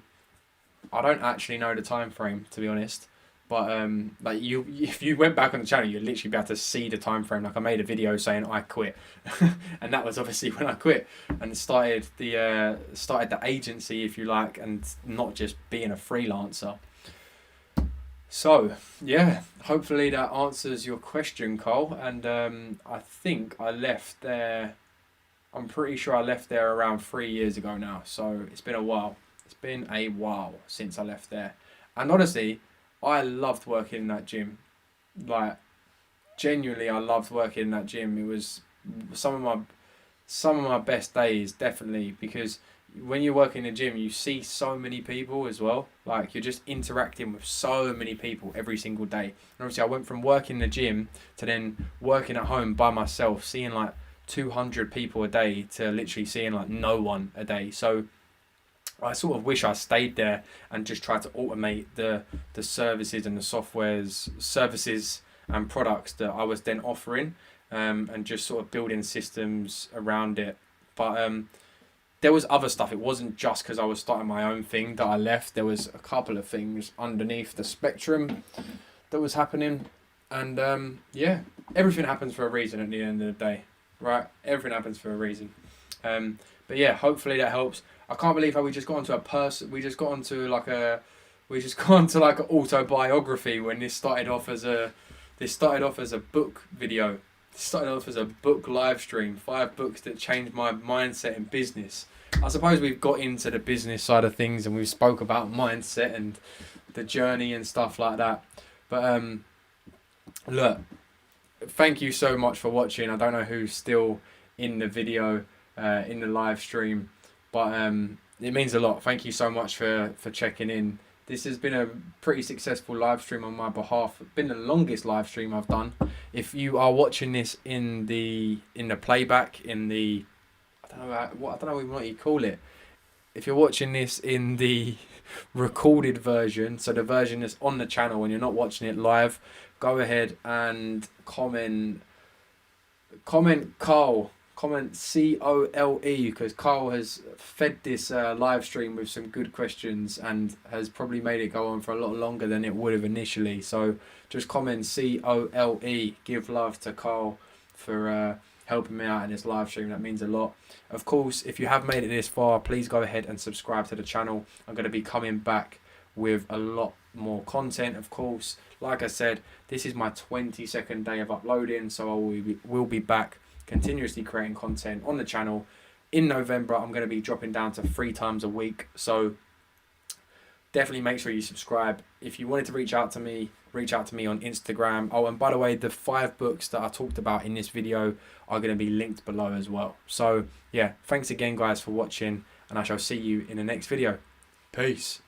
time frame, to be honest. But like, if you went back on the channel, you'd literally be able to see the time frame. Like, I made a video saying I quit, and that was obviously when I quit and started the agency, if you like, and not just being a freelancer. So, yeah, hopefully that answers your question, Cole. And I think I left there, I'm pretty sure I left there around 3 years ago now. So it's been a while. It's been a while since I left there. And honestly, I loved working in that gym. Like, genuinely, I loved working in that gym. It was some of my best days, definitely, because when you work in the gym, you see so many people as well. Like, you're just interacting with so many people every single day. And obviously, I went from working in the gym to then working at home by myself, seeing like 200 people a day to literally seeing like no one a day. So I sort of wish I stayed there and just tried to automate the services and the services and products that I was then offering, and just sort of building systems around it. But there was other stuff. It wasn't just because I was starting my own thing that I left. There was a couple of things underneath the spectrum that was happening. And yeah, everything happens for a reason at the end of the day, right? Everything happens for a reason. But yeah, hopefully that helps. I can't believe how we just got onto like an autobiography when this started off as a book video. This started off as a book live stream, 5 books that changed my mindset in business. I suppose we've got into the business side of things and we've spoke about mindset and the journey and stuff like that. But look, thank you so much for watching. I don't know who's still in the video, in the live stream, but it means a lot. Thank you so much for checking in. This has been a pretty successful live stream on my behalf. It's been the longest live stream I've done. If you are watching this in the playback, I don't know what you call it. If you're watching this in the recorded version, so the version that's on the channel when you're not watching it live, go ahead and comment Carl. Comment COLE, because Carl has fed this live stream with some good questions and has probably made it go on for a lot longer than it would have initially. So just comment COLE. Give love to Carl for helping me out in this live stream. That means a lot. Of course, if you have made it this far, please go ahead and subscribe to the channel. I'm going to be coming back with a lot more content. Of course, like I said, this is my 22nd day of uploading, so I will be back continuously creating content on the channel. In November, I'm going to be dropping down to 3 times a week, so definitely make sure you subscribe. If you wanted to reach out to me on Instagram. Oh, and by the way, the 5 books that I talked about in this video are going to be linked below as well. So yeah, thanks again guys for watching, and I shall see you in the next video. Peace.